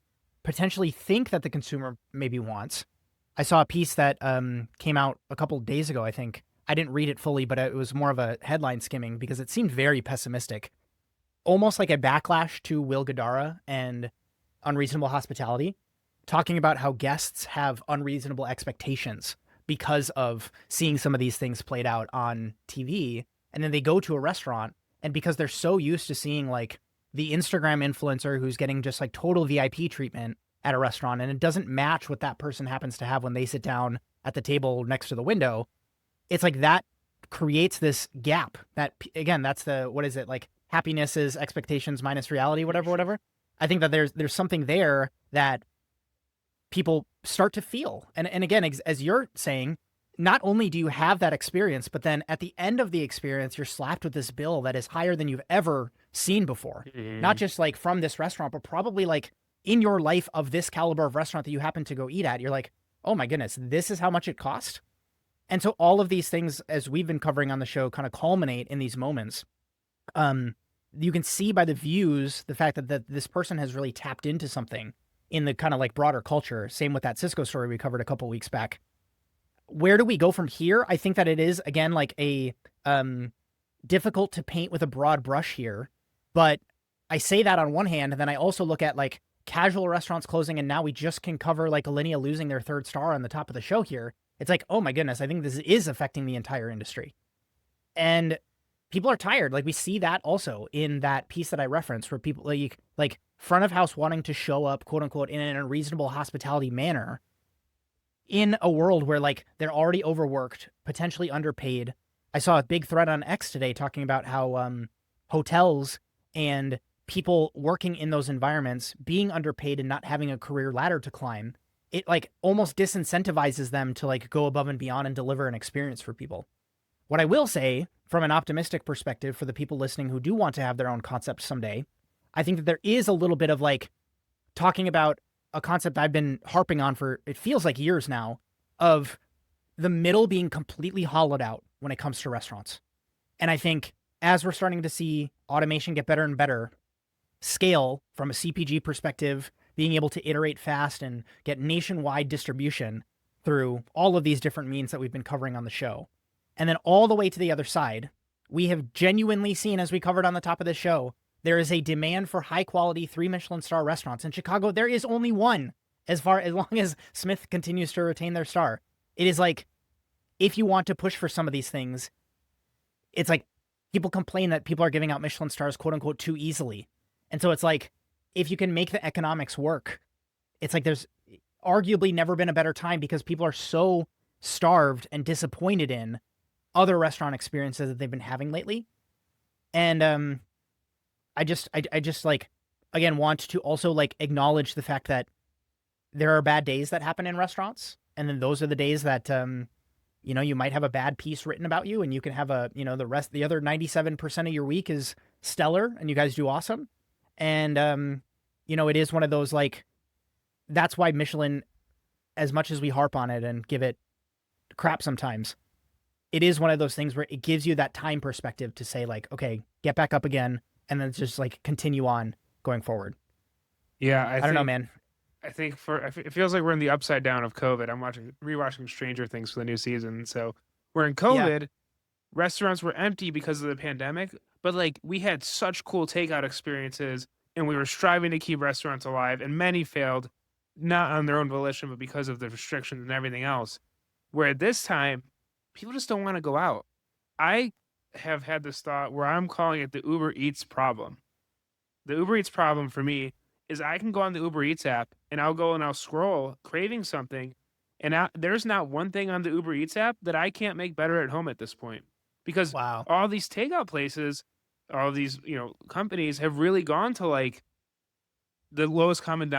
potentially think that the consumer maybe wants. I saw a piece that came out a couple of days ago, I think. I didn't read it fully, but it was more of a headline skimming because it seemed very pessimistic. Almost like a backlash to Will Guidara and Unreasonable Hospitality, talking about how guests have unreasonable expectations because of seeing some of these things played out on TV. And then they go to a restaurant, and because they're so used to seeing like the Instagram influencer who's getting just like total VIP treatment at a restaurant, and it doesn't match what that person happens to have when they sit down at the table next to the window, it's like that creates this gap that, again, that's the, what is it, like happiness is expectations minus reality, whatever. I think that there's something there that people start to feel. And again, as you're saying, not only do you have that experience, but then at the end of the experience, you're slapped with this bill that is higher than you've ever seen before. Not just like from this restaurant, but probably like in your life of this caliber of restaurant that you happen to go eat at. You're like, oh my goodness, this is how much it cost. And so all of these things, as we've been covering on the show, kind of culminate in these moments. You can see by the views, the fact that this person has really tapped into something in the kind of like broader culture. Same with that Cisco story we covered a couple weeks back. Where do we go from here? I think that it is, again, like a difficult to paint with a broad brush here. But I say that on one hand, and then I also look at like casual restaurants closing, and now we just can cover like Alinea losing their third star on the top of the show here. It's like, oh my goodness, I think this is affecting the entire industry. And people are tired. Like we see that also in that piece that I referenced where people like front of house wanting to show up, quote unquote, in an unreasonable hospitality manner in a world where like they're already overworked, potentially underpaid. I saw a big thread on X today talking about how hotels and people working in those environments being underpaid and not having a career ladder to climb, it like almost disincentivizes them to like go above and beyond and deliver an experience for people. What I will say from an optimistic perspective for the people listening who do want to have their own concept someday, I think that there is a little bit of like talking about a concept I've been harping on for, it feels like years now, of the middle being completely hollowed out when it comes to restaurants. And I think as we're starting to see automation get better and better, scale from a CPG perspective, being able to iterate fast and get nationwide distribution through all of these different means that we've been covering on the show. And then all the way to the other side, we have genuinely seen, as we covered on the top of this show, there is a demand for high quality 3 Michelin star restaurants. In Chicago, there is only one as long as Smith continues to retain their star. It is like, if you want to push for some of these things, it's like people complain that people are giving out Michelin stars, quote unquote, too easily. And so it's like, if you can make the economics work, it's like there's arguably never been a better time because people are so starved and disappointed in other restaurant experiences that they've been having lately. And I just like, again, want to also like acknowledge the fact that there are bad days that happen in restaurants. And then those are the days that, you might have a bad piece written about you and you can have the other 97% of your week is stellar and you guys do awesome. And, it is one of those, like, that's why Michelin, as much as we harp on it and give it crap sometimes, it is one of those things where it gives you that time perspective to say like, okay, get back up again. And then just like continue on going forward. Yeah. I don't know, man. I think it feels like we're in the upside down of COVID. I'm rewatching Stranger Things for the new season. So we're in COVID. Yeah. Restaurants were empty because of the pandemic, but like we had such cool takeout experiences and we were striving to keep restaurants alive and many failed, not on their own volition, but because of the restrictions and everything else. Where at this time, people just don't want to go out. I have had this thought where I'm calling it the Uber Eats problem. The Uber Eats problem for me is I can go on the Uber Eats app and I'll go and I'll scroll craving something, and there's not one thing on the Uber Eats app that I can't make better at home at this point, because Wow. all these takeout places, all these companies have really gone to like the lowest common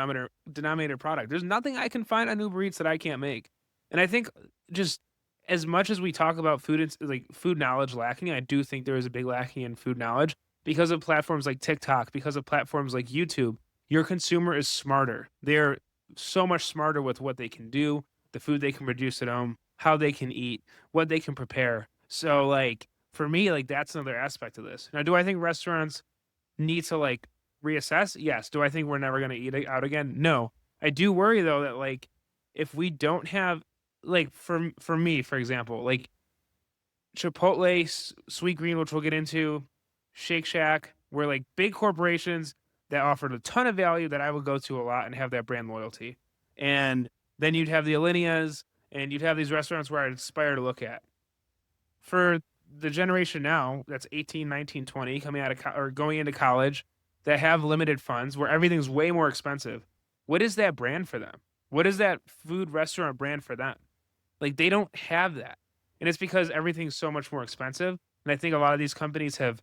denominator product. There's nothing I can find on Uber Eats that I can't make. And I think just as much as we talk about like food knowledge lacking, I do think there is a big lacking in food knowledge because of platforms like TikTok, because of platforms like YouTube. Your consumer is smarter. They're so much smarter with what they can do, the food they can produce at home, how they can eat, what they can prepare. So like for me, like that's another aspect of this. Now, do I think restaurants need to like reassess? Yes. Do I think we're never going to eat out again? No. I do worry though that like if we don't have like for me, for example, like Chipotle, Sweet Green, which we'll get into, Shake Shack, were like big corporations that offered a ton of value that I would go to a lot and have that brand loyalty. And then you'd have the Alineas and you'd have these restaurants where I'd aspire to look at. For the generation now that's 18, 19, 20, coming out of or going into college, that have limited funds where everything's way more expensive. What is that brand for them? What is that food restaurant brand for them? Like they don't have that. And it's because everything's so much more expensive. And I think a lot of these companies have,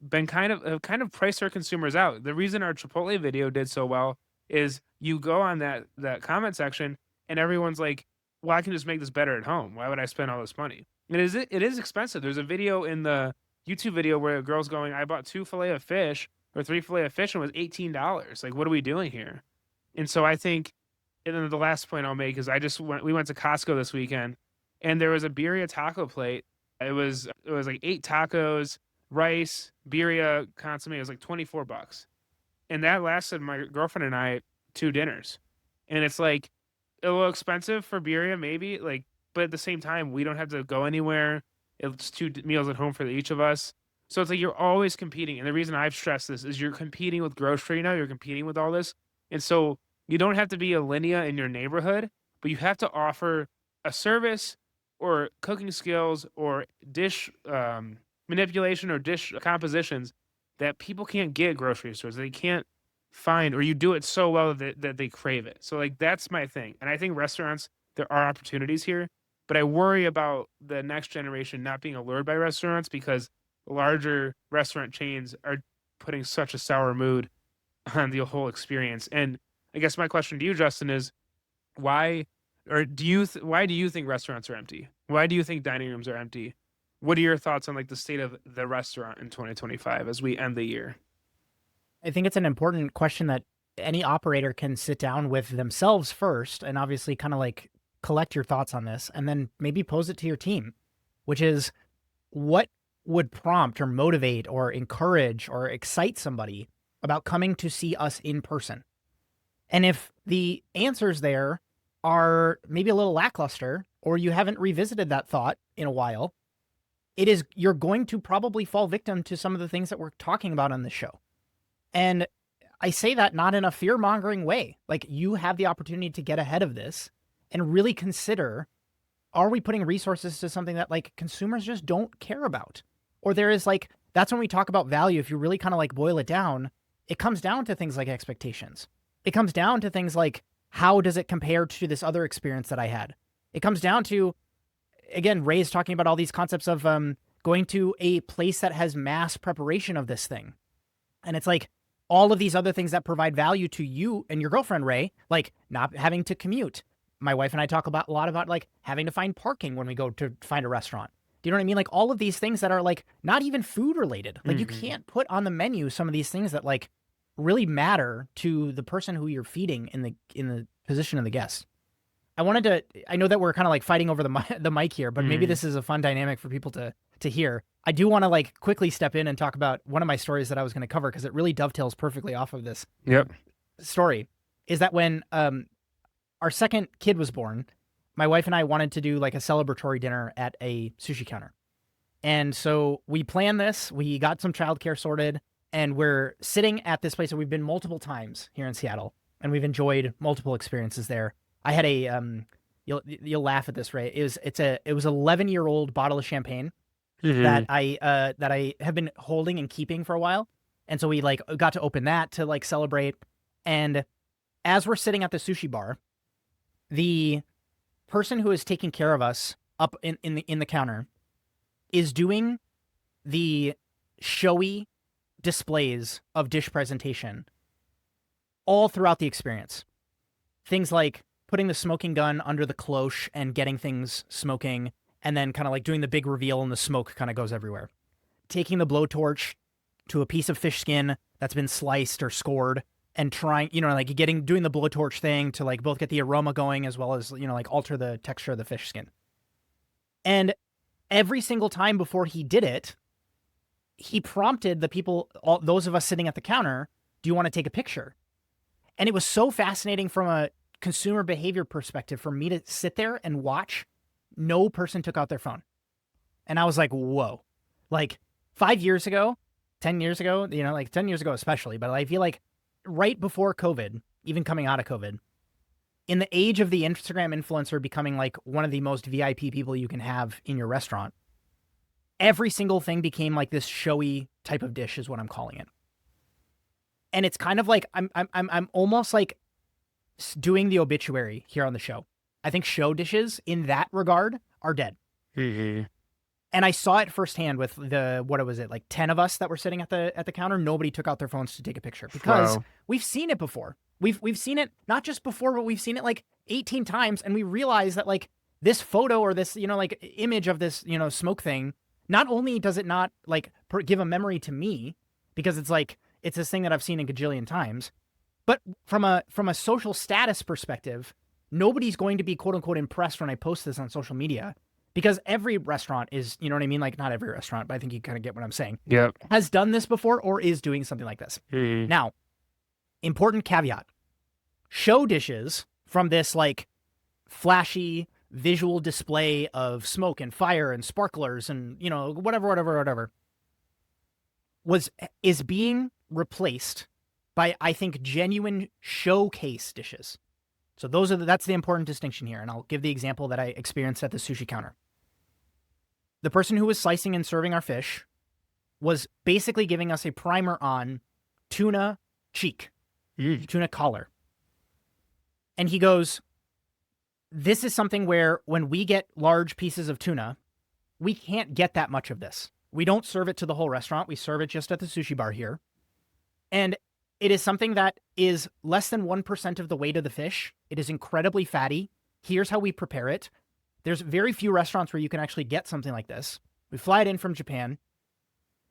been kind of priced their consumers out. The reason our Chipotle video did so well is you go on that comment section and everyone's like, well, I can just make this better at home. Why would I spend all this money? And it is expensive. There's a video in the YouTube video where a girl's going, I bought 2 fillet of fish or 3 fillet of fish and it was $18. Like, what are we doing here? And so I think, and then the last point I'll make is we went to Costco this weekend and there was a birria taco plate. It was like 8 tacos, rice, birria, consomme. It was like $24. And that lasted my girlfriend and I 2 dinners. And it's like a little expensive for birria, maybe, like, but at the same time, we don't have to go anywhere. It's 2 meals at home for each of us. So it's like you're always competing. And the reason I've stressed this is you're competing with grocery now. You're competing with all this. And so you don't have to be a Alinea in your neighborhood, but you have to offer a service or cooking skills or dish manipulation or dish compositions that people can't get at grocery stores. They can't find, or you do it so well that they crave it. So like that's my thing. And I think restaurants, there are opportunities here, but I worry about the next generation not being allured by restaurants because larger restaurant chains are putting such a sour mood on the whole experience. And I guess my question to you, Justin, is why why do you think restaurants are empty? Why do you think dining rooms are empty? What are your thoughts on like the state of the restaurant in 2025 as we end the year? I think it's an important question that any operator can sit down with themselves first and obviously kind of like collect your thoughts on this and then maybe pose it to your team, which is what would prompt or motivate or encourage or excite somebody about coming to see us in person? And if the answers there are maybe a little lackluster or you haven't revisited that thought in a while, you're going to probably fall victim to some of the things that we're talking about on this show. And I say that not in a fear-mongering way. Like, you have the opportunity to get ahead of this and really consider, are we putting resources to something that like consumers just don't care about? Or there is like, that's when we talk about value. If you really kind of like boil it down, it comes down to things like expectations. It comes down to things like, how does it compare to this other experience that I had? It comes down to, again, Ray's talking about all these concepts of going to a place that has mass preparation of this thing. And it's like all of these other things that provide value to you and your girlfriend, Ray, like not having to commute. My wife and I talk about a lot about like having to find parking when we go to find a restaurant. Do you know what I mean? Like all of these things that are like not even food related. Like you can't put on the menu some of these things that like really matter to the person who you're feeding in the position of the guest. I know that we're kind of like fighting over the mic here, but maybe this is a fun dynamic for people to hear. I do want to like quickly step in and talk about one of my stories that I was going to cover because it really dovetails perfectly off of this story. Is that when our second kid was born, my wife and I wanted to do like a celebratory dinner at a sushi counter. And so we planned this, we got some childcare sorted, and we're sitting at this place that we've been multiple times here in Seattle, and we've enjoyed multiple experiences there. I had a You'll laugh at this, Ray. It was 11-year-old bottle of champagne Mhm. that I have been holding and keeping for a while. And so we like got to open that to like celebrate. And as we're sitting at the sushi bar, the person who is taking care of us up in the counter is doing the showy displays of dish presentation all throughout the experience. Things like putting the smoking gun under the cloche and getting things smoking, and then kind of like doing the big reveal and the smoke kind of goes everywhere. Taking the blowtorch to a piece of fish skin that's been sliced or scored and trying, like doing the blowtorch thing to like both get the aroma going as well as, like alter the texture of the fish skin. And every single time before he did it, he prompted the people, those of us sitting at the counter, do you want to take a picture? And it was so fascinating from a consumer behavior perspective for me to sit there and watch. No person took out their phone. And I was like, whoa. Like 5 years ago, 10 years ago, like 10 years ago especially, but I feel like right before COVID, even coming out of COVID, in the age of the Instagram influencer becoming like one of the most VIP people you can have in your restaurant, every single thing became like this showy type of dish is what I'm calling it. And it's kind of like I'm almost like doing the obituary here on the show. I think show dishes in that regard are dead. Mm-hmm. And I saw it firsthand with what was it, like 10 of us that were sitting at the counter. Nobody took out their phones to take a picture because we've seen it before. We've seen it not just before, but we've seen it like 18 times. And we realize that like this photo or this, like image of this, smoke thing, not only does it not like give a memory to me because it's like, it's this thing that I've seen a gajillion times, but from a social status perspective, nobody's going to be quote unquote impressed when I post this on social media because every restaurant is, you know what I mean? Like not every restaurant, but I think you kind of get what I'm saying. Yep. Has done this before or is doing something like this. Mm-hmm. Now, important caveat, show dishes from this like flashy visual display of smoke and fire and sparklers and, whatever, is being replaced by, I think, genuine showcase dishes. So that's the important distinction here. And I'll give the example that I experienced at the sushi counter. The person who was slicing and serving our fish was basically giving us a primer on tuna cheek, tuna collar. And he goes, this is something where when we get large pieces of tuna, we can't get that much of this. We don't serve it to the whole restaurant. We serve it just at the sushi bar here. And it is something that is less than 1% of the weight of the fish. It is incredibly fatty. Here's how we prepare it. There's very few restaurants where you can actually get something like this. We fly it in from Japan,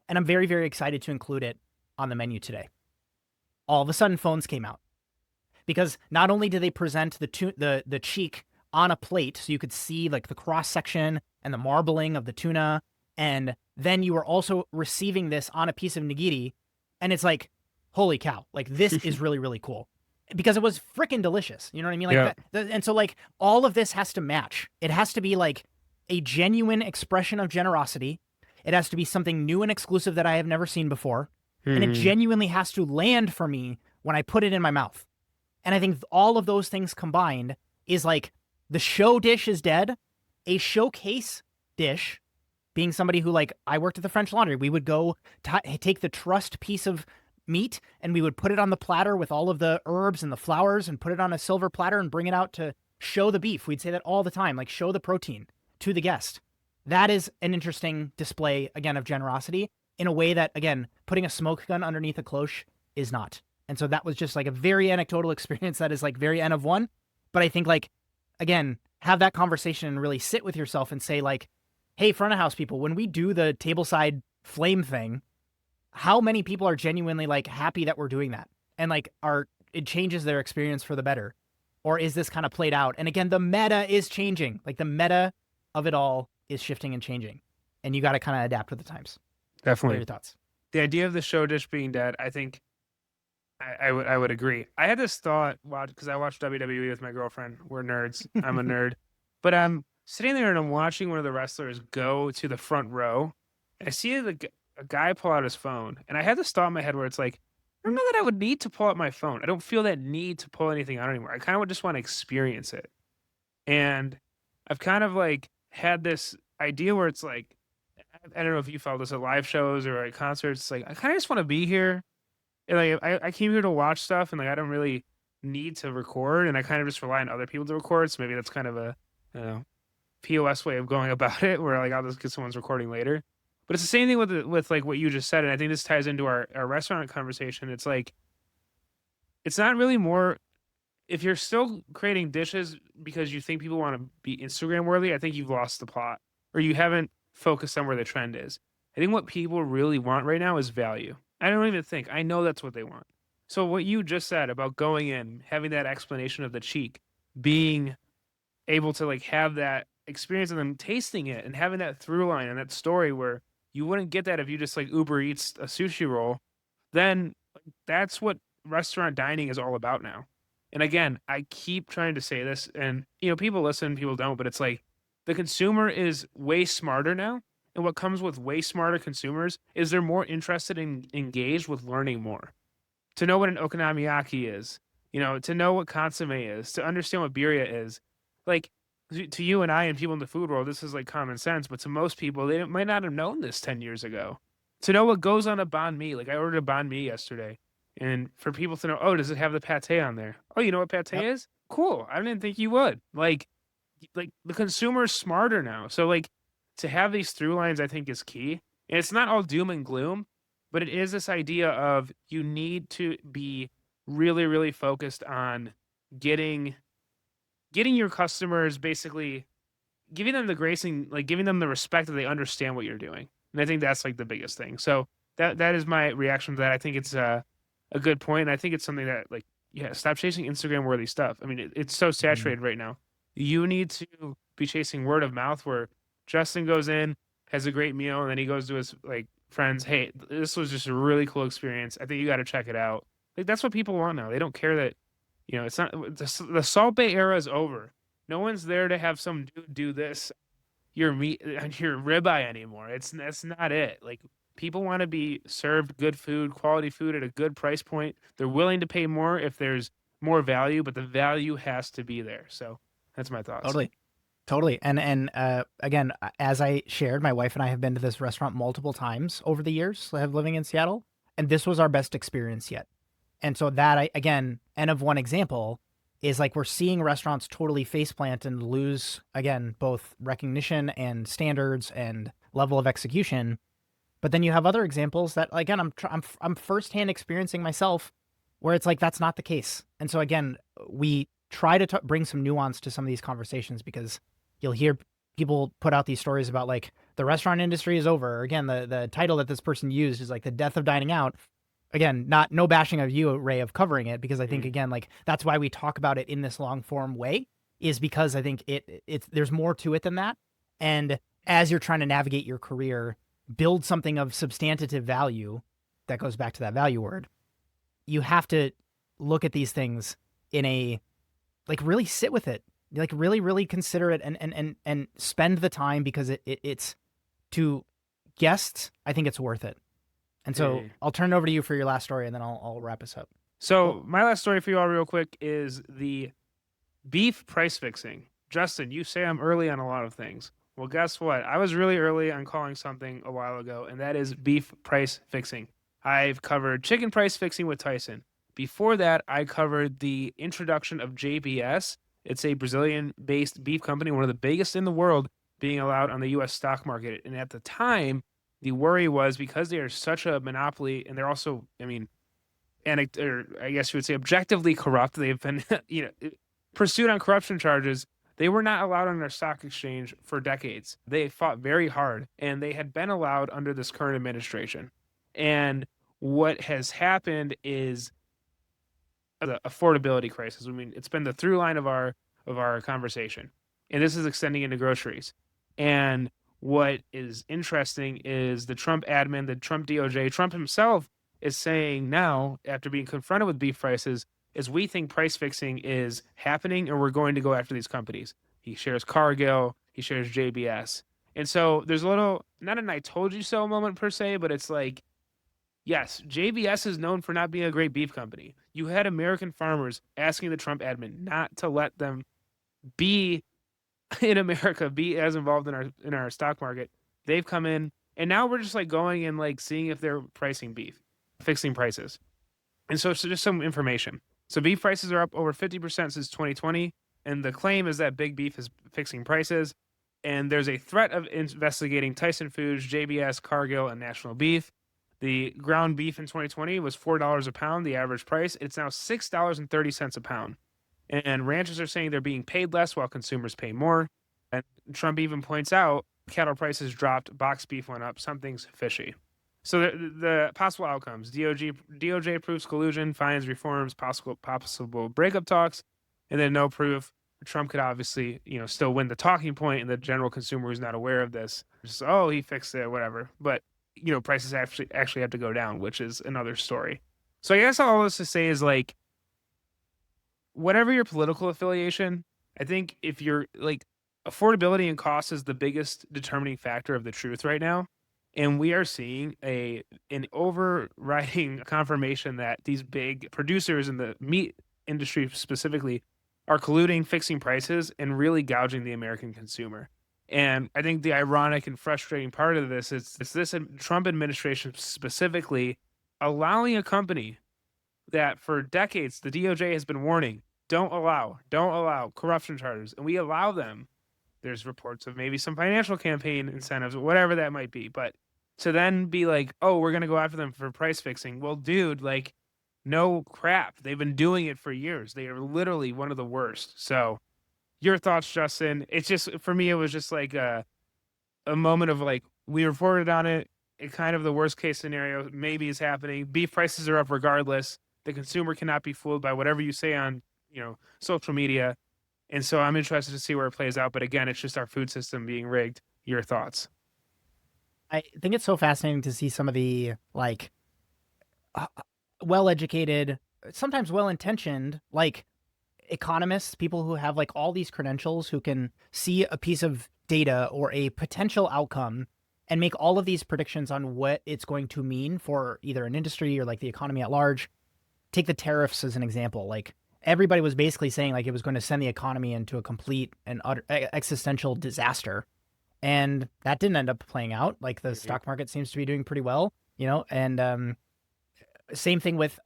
and I'm very, very excited to include it on the menu today. All of a sudden, phones came out because not only did they present the cheek on a plate so you could see like the cross section and the marbling of the tuna, and then you were also receiving this on a piece of nigiri, and it's like, holy cow, like this is really, really cool because it was freaking delicious. You know what I mean? Like and so like all of this has to match. It has to be like a genuine expression of generosity. It has to be something new and exclusive that I have never seen before. And it genuinely has to land for me when I put it in my mouth. And I think all of those things combined is like the show dish is dead. A showcase dish, being somebody who like, I worked at the French Laundry. We would go take the trussed piece of meat and we would put it on the platter with all of the herbs and the flowers and put it on a silver platter and bring it out to show the beef. We'd say that all the time, like show the protein to the guest. That is an interesting display, again, of generosity in a way that, again, putting a smoke gun underneath a cloche is not. And so that was just like a very anecdotal experience that is like very N of one. But I think like, again, have that conversation and really sit with yourself and say like, hey, front of house people, when we do the tableside flame thing, how many people are genuinely like happy that we're doing that? And like it changes their experience for the better? Or is this kind of played out? And again, the meta is changing. Like the meta of it all is shifting and changing. And you got to kind of adapt with the times. Definitely. What are your thoughts? The idea of the show dish being dead, I think I would agree. I had this thought because I watched WWE with my girlfriend. We're nerds. I'm a nerd. But I'm sitting there and I'm watching one of the wrestlers go to the front row. And I see a guy pull out his phone. And I had this thought in my head where it's like, I don't know that I would need to pull out my phone. I don't feel that need to pull anything out anymore. I kind of just want to experience it. And I've kind of like had this idea where it's like, I don't know if you follow this at live shows or at concerts. It's like I kind of just want to be here, and like I came here to watch stuff, and like I don't really need to record, and I kind of just rely on other people to record. So maybe that's kind of a, I don't know, POS way of going about it, where like I'll just get someone's recording later. But it's the same thing with like what you just said, and I think this ties into our restaurant conversation. It's like it's not really more if you're still creating dishes because you think people want to be Instagram worthy, I think you've lost the plot or you haven't focused on where the trend is. I think what people really want right now is value. I don't even think. I know that's what they want. So what you just said about going in, having that explanation of the cheek, being able to like have that experience and then tasting it and having that through line and that story where you wouldn't get that if you just like Uber Eats a sushi roll, then that's what restaurant dining is all about now. And again, I keep trying to say this, and people listen, people don't, but it's like the consumer is way smarter now. And what comes with way smarter consumers is they're more interested in engaged with learning more. To know what an okonomiyaki is, to know what consomme is, to understand what birria is. Like to you and I and people in the food world, this is like common sense, but to most people, they might not have known this 10 years ago. To know what goes on a banh mi, like I ordered a banh mi yesterday, and for people to know, oh, does it have the pate on there? Oh, you know what pate Yep. is? Cool. I didn't think you would. Like the consumer is smarter now. So like to have these through lines, I think is key. And it's not all doom and gloom, but it is this idea of you need to be really, really focused on getting your customers basically giving them the grace and like giving them the respect that they understand what you're doing. And I think that's like the biggest thing. So that is my reaction to that. I think it's a good point. And I think it's something that like, yeah, stop chasing Instagram worthy stuff. I mean, it's so Mhm. saturated right now. You need to be chasing word of mouth where Justin goes in, has a great meal, and then he goes to his like friends, hey, this was just a really cool experience. I think you got to check it out. Like that's what people want now. They don't care that, it's not the Salt Bay era is over. No one's there to have some dude do this your meat and your ribeye anymore. That's not it. Like people want to be served good food, quality food at a good price point. They're willing to pay more if there's more value, but the value has to be there. So that's my thoughts. Totally. Totally. And again, as I shared, my wife and I have been to this restaurant multiple times over the years, have living in Seattle, and this was our best experience yet. And so that again, N of one example is like we're seeing restaurants totally faceplant and lose again both recognition and standards and level of execution. But then you have other examples that again I'm firsthand experiencing myself where it's like that's not the case. And so again, we try to bring some nuance to some of these conversations because you'll hear people put out these stories about like the restaurant industry is over. Or again, the title that this person used is like the death of dining out. Again, not no bashing of you, Ray, of covering it because I think Mm. again like that's why we talk about it in this long form way is because I think it's there's more to it than that. And as you're trying to navigate your career, build something of substantive value that goes back to that value word. You have to look at these things in a like really sit with it, like really consider it and spend the time because it's to guests. I think it's worth it. And so Yeah. I'll turn it over to you for your last story, and then I'll wrap us up. So my last story for you all, real quick, is the beef price fixing. Justin, you say I'm early on a lot of things. Well, guess what? I was really early on calling something a while ago, and that is beef price fixing. I've covered chicken price fixing with Tyson. Before that, I covered the introduction of JBS. It's a Brazilian based beef company, one of the biggest in the world, being allowed on the US stock market. And at the time, the worry was because they are such a monopoly and they're also, I mean, or I guess you would say objectively corrupt. They've been, pursued on corruption charges. They were not allowed on their stock exchange for decades. They fought very hard, and they had been allowed under this current administration. And what has happened is the affordability crisis. I mean, it's been the through line of our conversation, and this is extending into groceries. And what is interesting is the Trump admin, the Trump DOJ, Trump himself is saying now, after being confronted with beef prices, is we think price fixing is happening and we're going to go after these companies. He shares Cargill, he shares JBS. And so there's a little, not an I told you so moment per se, but it's like, yes, JBS is known for not being a great beef company. You had American farmers asking the Trump admin not to let them be in America be as involved in our stock market. They've come in, and now we're just like going and like seeing if they're pricing beef, fixing prices. And so just some information. So beef prices are up over 50% since 2020, and the claim is that big beef is fixing prices. And there's a threat of investigating Tyson Foods, JBS, Cargill, and National Beef. The ground beef in 2020 was $4 a pound, the average price. It's now $6.30 a pound. And ranchers are saying they're being paid less while consumers pay more. And Trump even points out cattle prices dropped, boxed beef went up, something's fishy. So the possible outcomes: DOJ approves collusion, fines, reforms, possible breakup talks, and then no proof. Trump could obviously, still win the talking point, and the general consumer who's not aware of this, just, oh, he fixed it, whatever. But prices actually have to go down, which is another story. So I guess all this to say is like, whatever your political affiliation, I think if you're like, affordability and cost is the biggest determining factor of the truth right now. And we are seeing an overriding confirmation that these big producers in the meat industry specifically are colluding, fixing prices, and really gouging the American consumer. And I think the ironic and frustrating part of this is this Trump administration specifically allowing a company that for decades the DOJ has been warning, don't allow corruption charges, and we allow them. There's reports of maybe some financial campaign incentives, whatever that might be. But to then be like, oh, we're going to go after them for price fixing. Well, dude, like, no crap. They've been doing it for years. They are literally one of the worst. So your thoughts, Justin? It's just, for me, it was just like a moment of like, we reported on it. It kind of the worst case scenario maybe is happening. Beef prices are up regardless. The consumer cannot be fooled by whatever you say on, social media. And so I'm interested to see where it plays out. But again, it's just our food system being rigged. Your thoughts? I think it's so fascinating to see some of the like well-educated, sometimes well-intentioned, like economists, people who have like all these credentials who can see a piece of data or a potential outcome and make all of these predictions on what it's going to mean for either an industry or like the economy at large. Take the tariffs as an example. Like, everybody was basically saying like it was going to send the economy into a complete and utter existential disaster. And that didn't end up playing out. Like, the stock market seems to be doing pretty well, and same thing with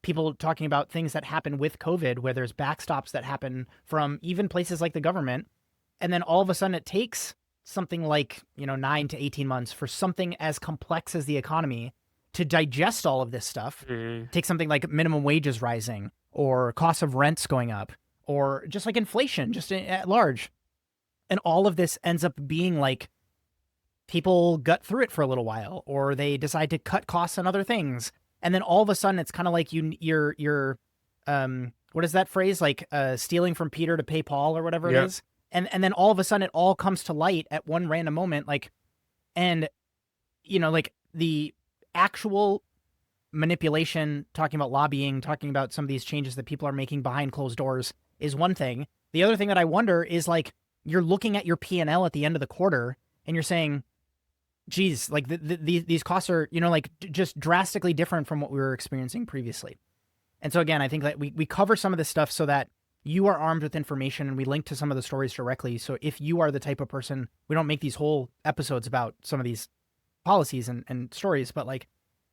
people talking about things that happen with COVID, where there's backstops that happen from even places like the government. And then all of a sudden it takes something like, 9 to 18 months for something as complex as the economy to digest all of this stuff. Take something like minimum wages rising, or cost of rents going up, or just like inflation, just at large. And all of this ends up being like, people gut through it for a little while, or they decide to cut costs on other things. And then all of a sudden it's kind of like you're what is that phrase? Like, stealing from Peter to pay Paul, or whatever it is. And then all of a sudden it all comes to light at one random moment. Like, and like the actual manipulation, talking about lobbying, talking about some of these changes that people are making behind closed doors is one thing. The other thing that I wonder is like, you're looking at your P&L at the end of the quarter and you're saying, geez, like these costs are, like just drastically different from what we were experiencing previously. And so again, I think that we cover some of this stuff so that you are armed with information, and we link to some of the stories directly. So if you are the type of person, we don't make these whole episodes about some of these policies and stories, but like,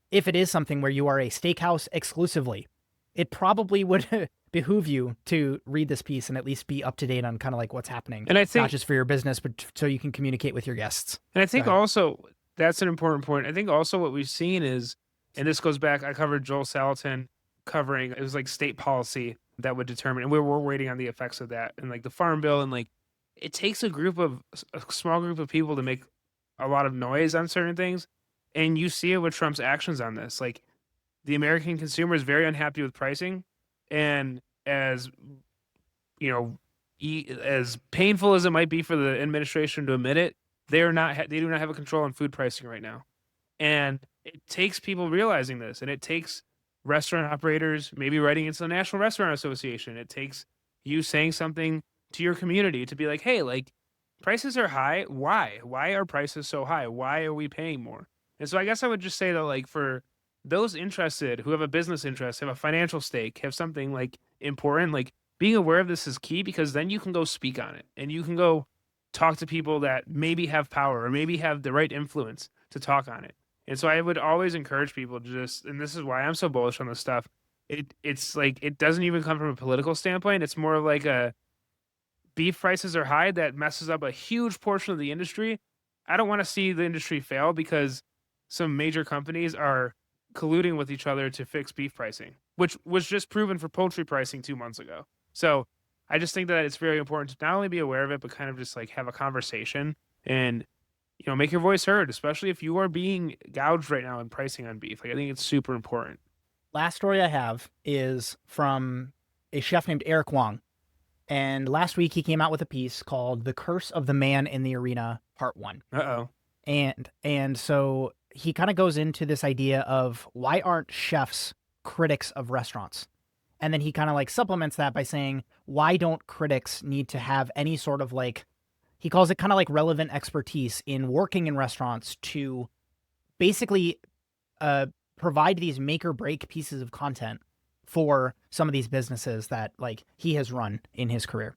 if it is something where you are a steakhouse exclusively, it probably would behoove you to read this piece and at least be up to date on kind of like what's happening. And I think, not just for your business, but so you can communicate with your guests. And I think also that's an important point. I think also what we've seen is, and this goes back, I covered Joel Salatin covering, it was like state policy that would determine, and we're waiting on the effects of that, and like the farm bill, and like it takes a small group of people to make a lot of noise on certain things. And you see it with Trump's actions on this. Like, the American consumer is very unhappy with pricing. And as, as painful as it might be for the administration to admit it, they do not have a control on food pricing right now. And it takes people realizing this. And it takes restaurant operators maybe writing into the National Restaurant Association. It takes you saying something to your community to be like, hey, like, prices are high. Why? Why are prices so high? Why are we paying more? And so I guess I would just say that, like, for those interested who have a business interest, have a financial stake, have something like important, like, being aware of this is key, because then you can go speak on it and you can go talk to people that maybe have power or maybe have the right influence to talk on it. And so I would always encourage people to just, and this is why I'm so bullish on this stuff. It's like, it doesn't even come from a political standpoint. It's more like a, beef prices are high, that messes up a huge portion of the industry. I don't want to see the industry fail because some major companies are colluding with each other to fix beef pricing, which was just proven for poultry pricing 2 months ago. So I just think that it's very important to not only be aware of it, but kind of just like have a conversation and, make your voice heard, especially if you are being gouged right now in pricing on beef. Like, I think it's super important. Last story I have is from a chef named Eric Wong. And last week he came out with a piece called "The Curse of the Man in the Arena, Part 1." Uh-oh. And so he kind of goes into this idea of why aren't chefs critics of restaurants? And then he kind of like supplements that by saying, why don't critics need to have any sort of like, he calls it kind of like relevant expertise in working in restaurants to basically provide these make or break pieces of content for some of these businesses that like he has run in his career.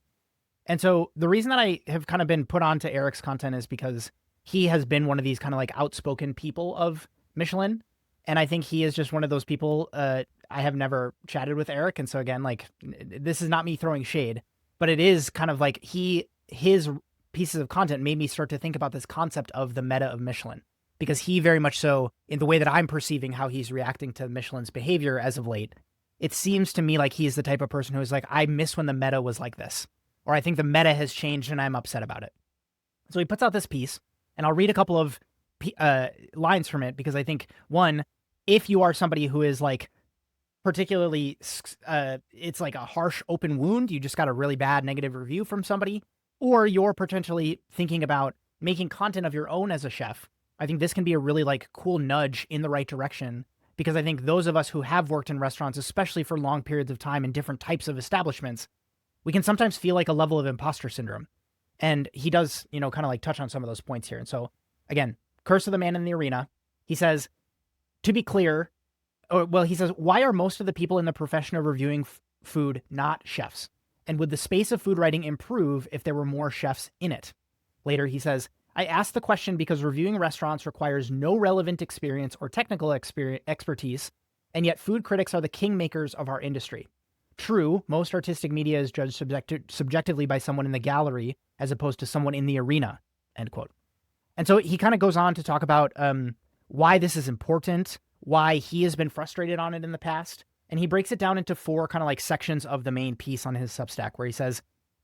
And so the reason that I have kind of been put on to Eric's content is because he has been one of these kind of like outspoken people of Michelin. And I think he is just one of those people. I have never chatted with Eric. And so again, like, this is not me throwing shade, but it is kind of like his pieces of content made me start to think about this concept of the meta of Michelin, because he very much so, in the way that I'm perceiving how he's reacting to Michelin's behavior as of late, it seems to me like he's the type of person who is like, I miss when the meta was like this, or I think the meta has changed and I'm upset about it. So he puts out this piece, and I'll read a couple of lines from it, because I think, one, if you are somebody who is like particularly, it's like a harsh open wound, you just got a really bad negative review from somebody, or you're potentially thinking about making content of your own as a chef, I think this can be a really like cool nudge in the right direction. Because I think those of us who have worked in restaurants, especially for long periods of time in different types of establishments, we can sometimes feel like a level of imposter syndrome. And he does, kind of like touch on some of those points here. And so again, Curse of the Man in the Arena, he says, to be clear, he says, why are most of the people in the profession of reviewing food not chefs? And would the space of food writing improve if there were more chefs in it? Later, he says, I asked the question because reviewing restaurants requires no relevant experience or technical expertise, and yet food critics are the kingmakers of our industry. True, most artistic media is judged subjectively by someone in the gallery as opposed to someone in the arena, end quote. And so he kind of goes on to talk about why this is important, why he has been frustrated on it in the past, and he breaks it down into 4 kind of like sections of the main piece on his Substack, where he says,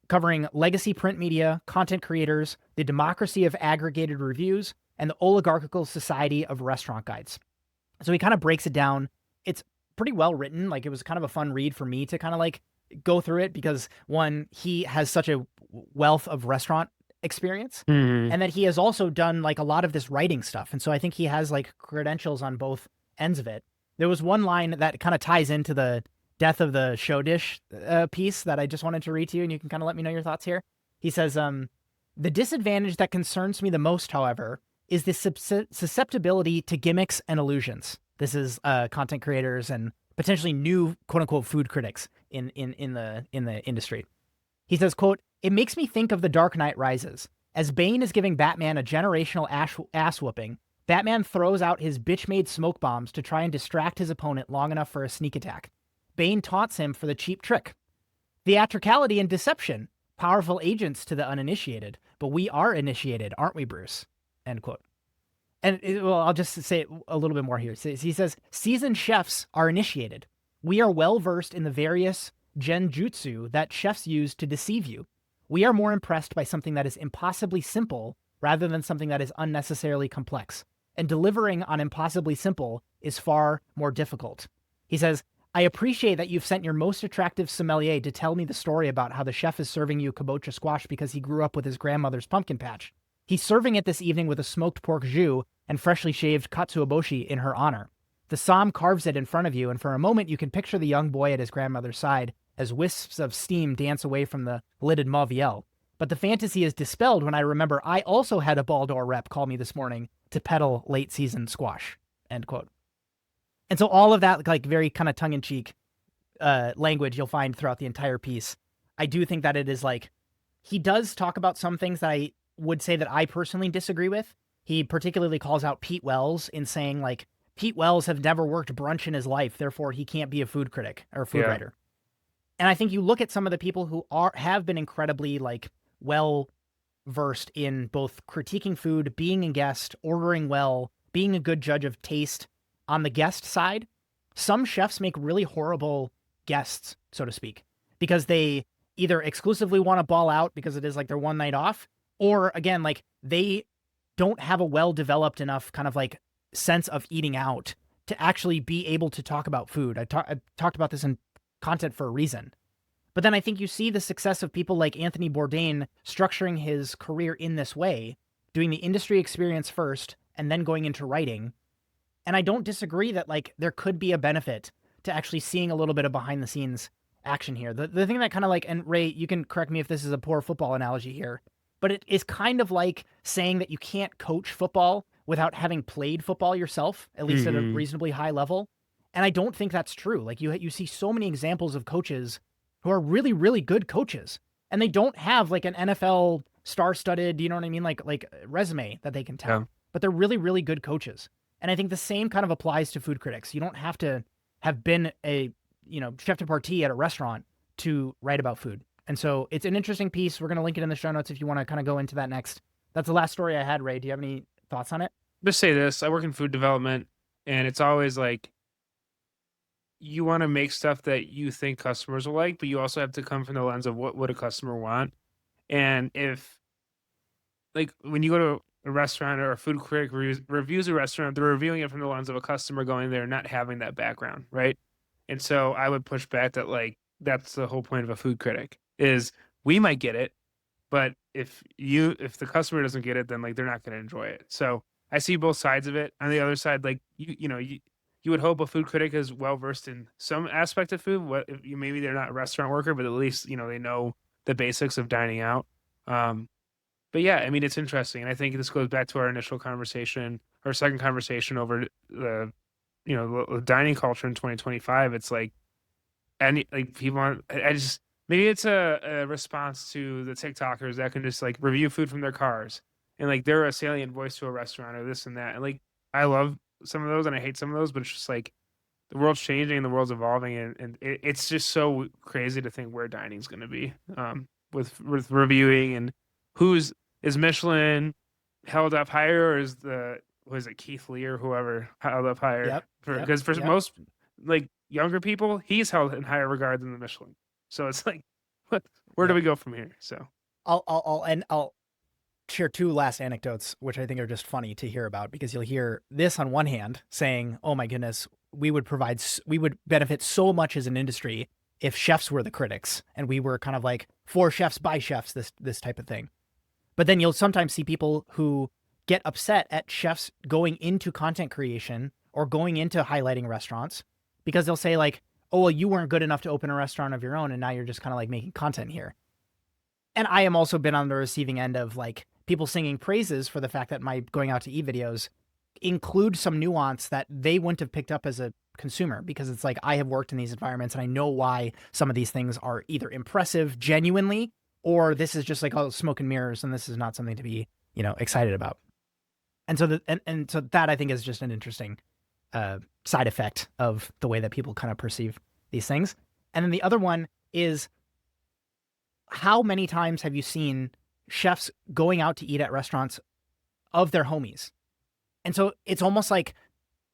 covering legacy print media, content creators, the democracy of aggregated reviews, and the oligarchical society of restaurant guides. So he kind of breaks it down. It's pretty well written. Like, it was kind of a fun read for me to kind of like go through it, because one, he has such a wealth of restaurant experience, and that he has also done like a lot of this writing stuff. And so I think he has like credentials on both ends of it. There was one line that kind of ties into the death of the show dish piece that I just wanted to read to you, and you can kind of let me know your thoughts here. He says, the disadvantage that concerns me the most, however, is the susceptibility to gimmicks and illusions. This is content creators and potentially new quote unquote food critics in the industry. He says, quote, it makes me think of The Dark Knight Rises. As Bane is giving Batman a generational ass whooping, Batman throws out his bitch-made smoke bombs to try and distract his opponent long enough for a sneak attack. Bane taunts him for the cheap trick. Theatricality and deception, powerful agents to the uninitiated, but we are initiated, aren't we, Bruce? End quote. And I'll just say it a little bit more here. He says, seasoned chefs are initiated. We are well-versed in the various genjutsu that chefs use to deceive you. We are more impressed by something that is impossibly simple rather than something that is unnecessarily complex. And delivering on impossibly simple is far more difficult. He says, I appreciate that you've sent your most attractive sommelier to tell me the story about how the chef is serving you kabocha squash because he grew up with his grandmother's pumpkin patch. He's serving it this evening with a smoked pork jus and freshly shaved katsuobushi in her honor. The som carves it in front of you, and for a moment you can picture the young boy at his grandmother's side as wisps of steam dance away from the lidded mauviel. But the fantasy is dispelled when I remember I also had a Baldor rep call me this morning to peddle late-season squash, end quote. And so all of that, like, very kind of tongue-in-cheek language you'll find throughout the entire piece. I do think that it is like, he does talk about some things that I would say that I personally disagree with. He particularly calls out Pete Wells in saying like, Pete Wells have never worked brunch in his life, therefore he can't be a food critic or food Yeah. writer. And I think you look at some of the people who have been incredibly like well versed in both critiquing food, being a guest, ordering well, being a good judge of taste on the guest side. Some chefs make really horrible guests, so to speak, because they either exclusively want to ball out because it is like their one night off, or again, like they don't have a well developed enough kind of like sense of eating out to actually be able to talk about food. I talked about this in content for a reason. But then I think you see the success of people like Anthony Bourdain structuring his career in this way, doing the industry experience first and then going into writing. And I don't disagree that like there could be a benefit to actually seeing a little bit of behind the scenes action here. The thing that kind of like, and Ray, you can correct me if this is a poor football analogy here, but it is kind of like saying that you can't coach football without having played football yourself, at least at a reasonably high level. And I don't think that's true. Like you see so many examples of coaches who are really, really good coaches, and they don't have like an NFL star-studded, you know what I mean, like resume that they can tell. Yeah. But they're really, really good coaches. And I think the same kind of applies to food critics. You don't have to have been a, chef de partie at a restaurant to write about food. And so it's an interesting piece. We're going to link it in the show notes if you want to kind of go into that next. That's the last story I had, Ray. Do you have any thoughts on it? Just say this: I work in food development, and it's always like you want to make stuff that you think customers will like, but you also have to come from the lens of what would a customer want. And if like when you go to a restaurant or a food critic reviews a restaurant, they're reviewing it from the lens of a customer going there, not having that background, right? And so I would push back that like that's the whole point of a food critic is we might get it, but if the customer doesn't get it, then like they're not going to enjoy it. So I see both sides of it. On the other side, like you would hope a food critic is well versed in some aspect of food. What if maybe they're not a restaurant worker, but at least they know the basics of dining out. But yeah, I mean, it's interesting, and I think this goes back to our initial conversation, our second conversation over the dining culture in 2025. It's like, and like people, I just maybe it's a response to the TikTokers that can just like review food from their cars, and like they're a salient voice to a restaurant or this and that, and like I love some of those and I hate some of those, but it's just like the world's changing and the world's evolving, and it's just so crazy to think where dining's going to be with reviewing and is Michelin held up higher, or was it Keith Lee or whoever held up higher? Because for most like younger people, he's held in higher regard than the Michelin. So it's like, where do we go from here? So I'll share two last anecdotes, which I think are just funny to hear about, because you'll hear this on one hand saying, "Oh my goodness, we would benefit so much as an industry if chefs were the critics and we were kind of like for chefs by chefs, this type of thing." But then you'll sometimes see people who get upset at chefs going into content creation or going into highlighting restaurants because they'll say like, "Oh, well, you weren't good enough to open a restaurant of your own, and now you're just kind of like making content here." And I am also been on the receiving end of like people singing praises for the fact that my going out to eat videos include some nuance that they wouldn't have picked up as a consumer, because it's like I have worked in these environments and I know why some of these things are either impressive genuinely, or this is just like, oh, smoke and mirrors, and this is not something to be, excited about. And so so that I think is just an interesting side effect of the way that people kind of perceive these things. And then the other one is, how many times have you seen chefs going out to eat at restaurants of their homies? And so it's almost like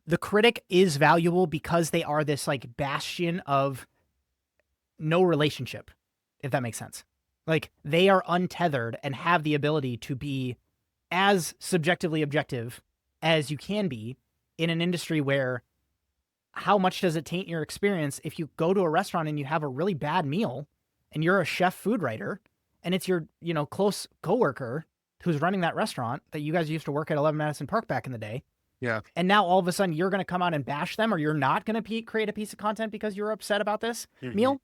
the critic is valuable because they are this like bastion of no relationship, if that makes sense. Like they are untethered and have the ability to be as subjectively objective as you can be in an industry where how much does it taint your experience if you go to a restaurant and you have a really bad meal and you're a chef food writer and it's your, close coworker who's running that restaurant that you guys used to work at 11 Madison Park back in the day. Yeah. And now all of a sudden you're going to come out and bash them, or you're not going to create a piece of content because you're upset about this meal.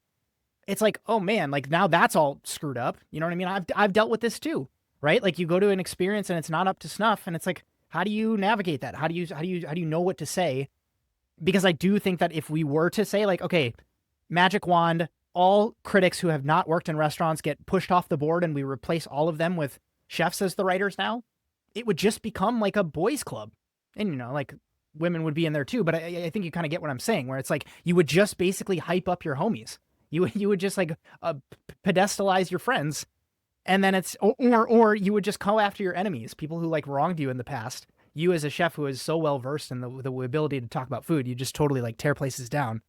It's like, oh man, like now that's all screwed up. You know what I mean? I've dealt with this too, right? Like you go to an experience and it's not up to snuff, and it's like, how do you navigate that? How do you know what to say? Because I do think that if we were to say like, okay, magic wand, all critics who have not worked in restaurants get pushed off the board and we replace all of them with chefs as the writers now, it would just become like a boys club. And, you know, like women would be in there too. But I think you kind of get what I'm saying, where it's like you would just basically hype up your homies. You would just like pedestalize your friends. And then it's, or you would just go after your enemies, people who like wronged you in the past. You as a chef who is so well versed in the ability to talk about food, you just totally like tear places down.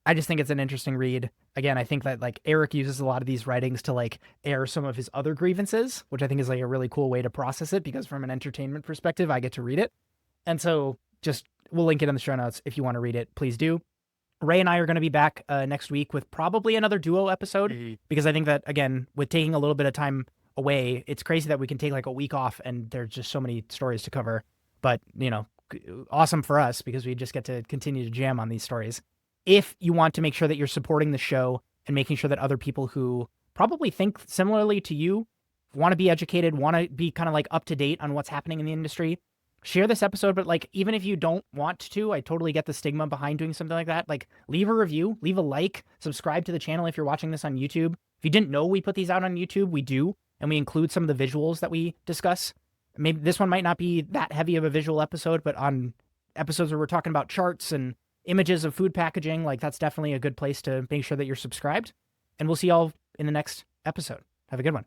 I just think it's an interesting read. Again, I think that like Eric uses a lot of these writings to like air some of his other grievances, which I think is like a really cool way to process it, because from an entertainment perspective, I get to read it. And so just, we'll link it in the show notes. If you want to read it, please do. Ray and I are going to be back next week with probably another duo episode, because I think that, again, with taking a little bit of time away, it's crazy that we can take like a week off and there's just so many stories to cover. But, you know, awesome for us because we just get to continue to jam on these stories. If you want to make sure that you're supporting the show and making sure that other people who probably think similarly to you, want to be educated, want to be kind of like up to date on what's happening in the industry, share this episode. But like, even if you don't want to, I totally get the stigma behind doing something like that. Like, leave a review, leave a like, subscribe to the channel if you're watching this on YouTube. If you didn't know we put these out on YouTube, we do. And we include some of the visuals that we discuss. Maybe this one might not be that heavy of a visual episode, but on episodes where we're talking about charts and images of food packaging, like that's definitely a good place to make sure that you're subscribed. And we'll see y'all in the next episode. Have a good one.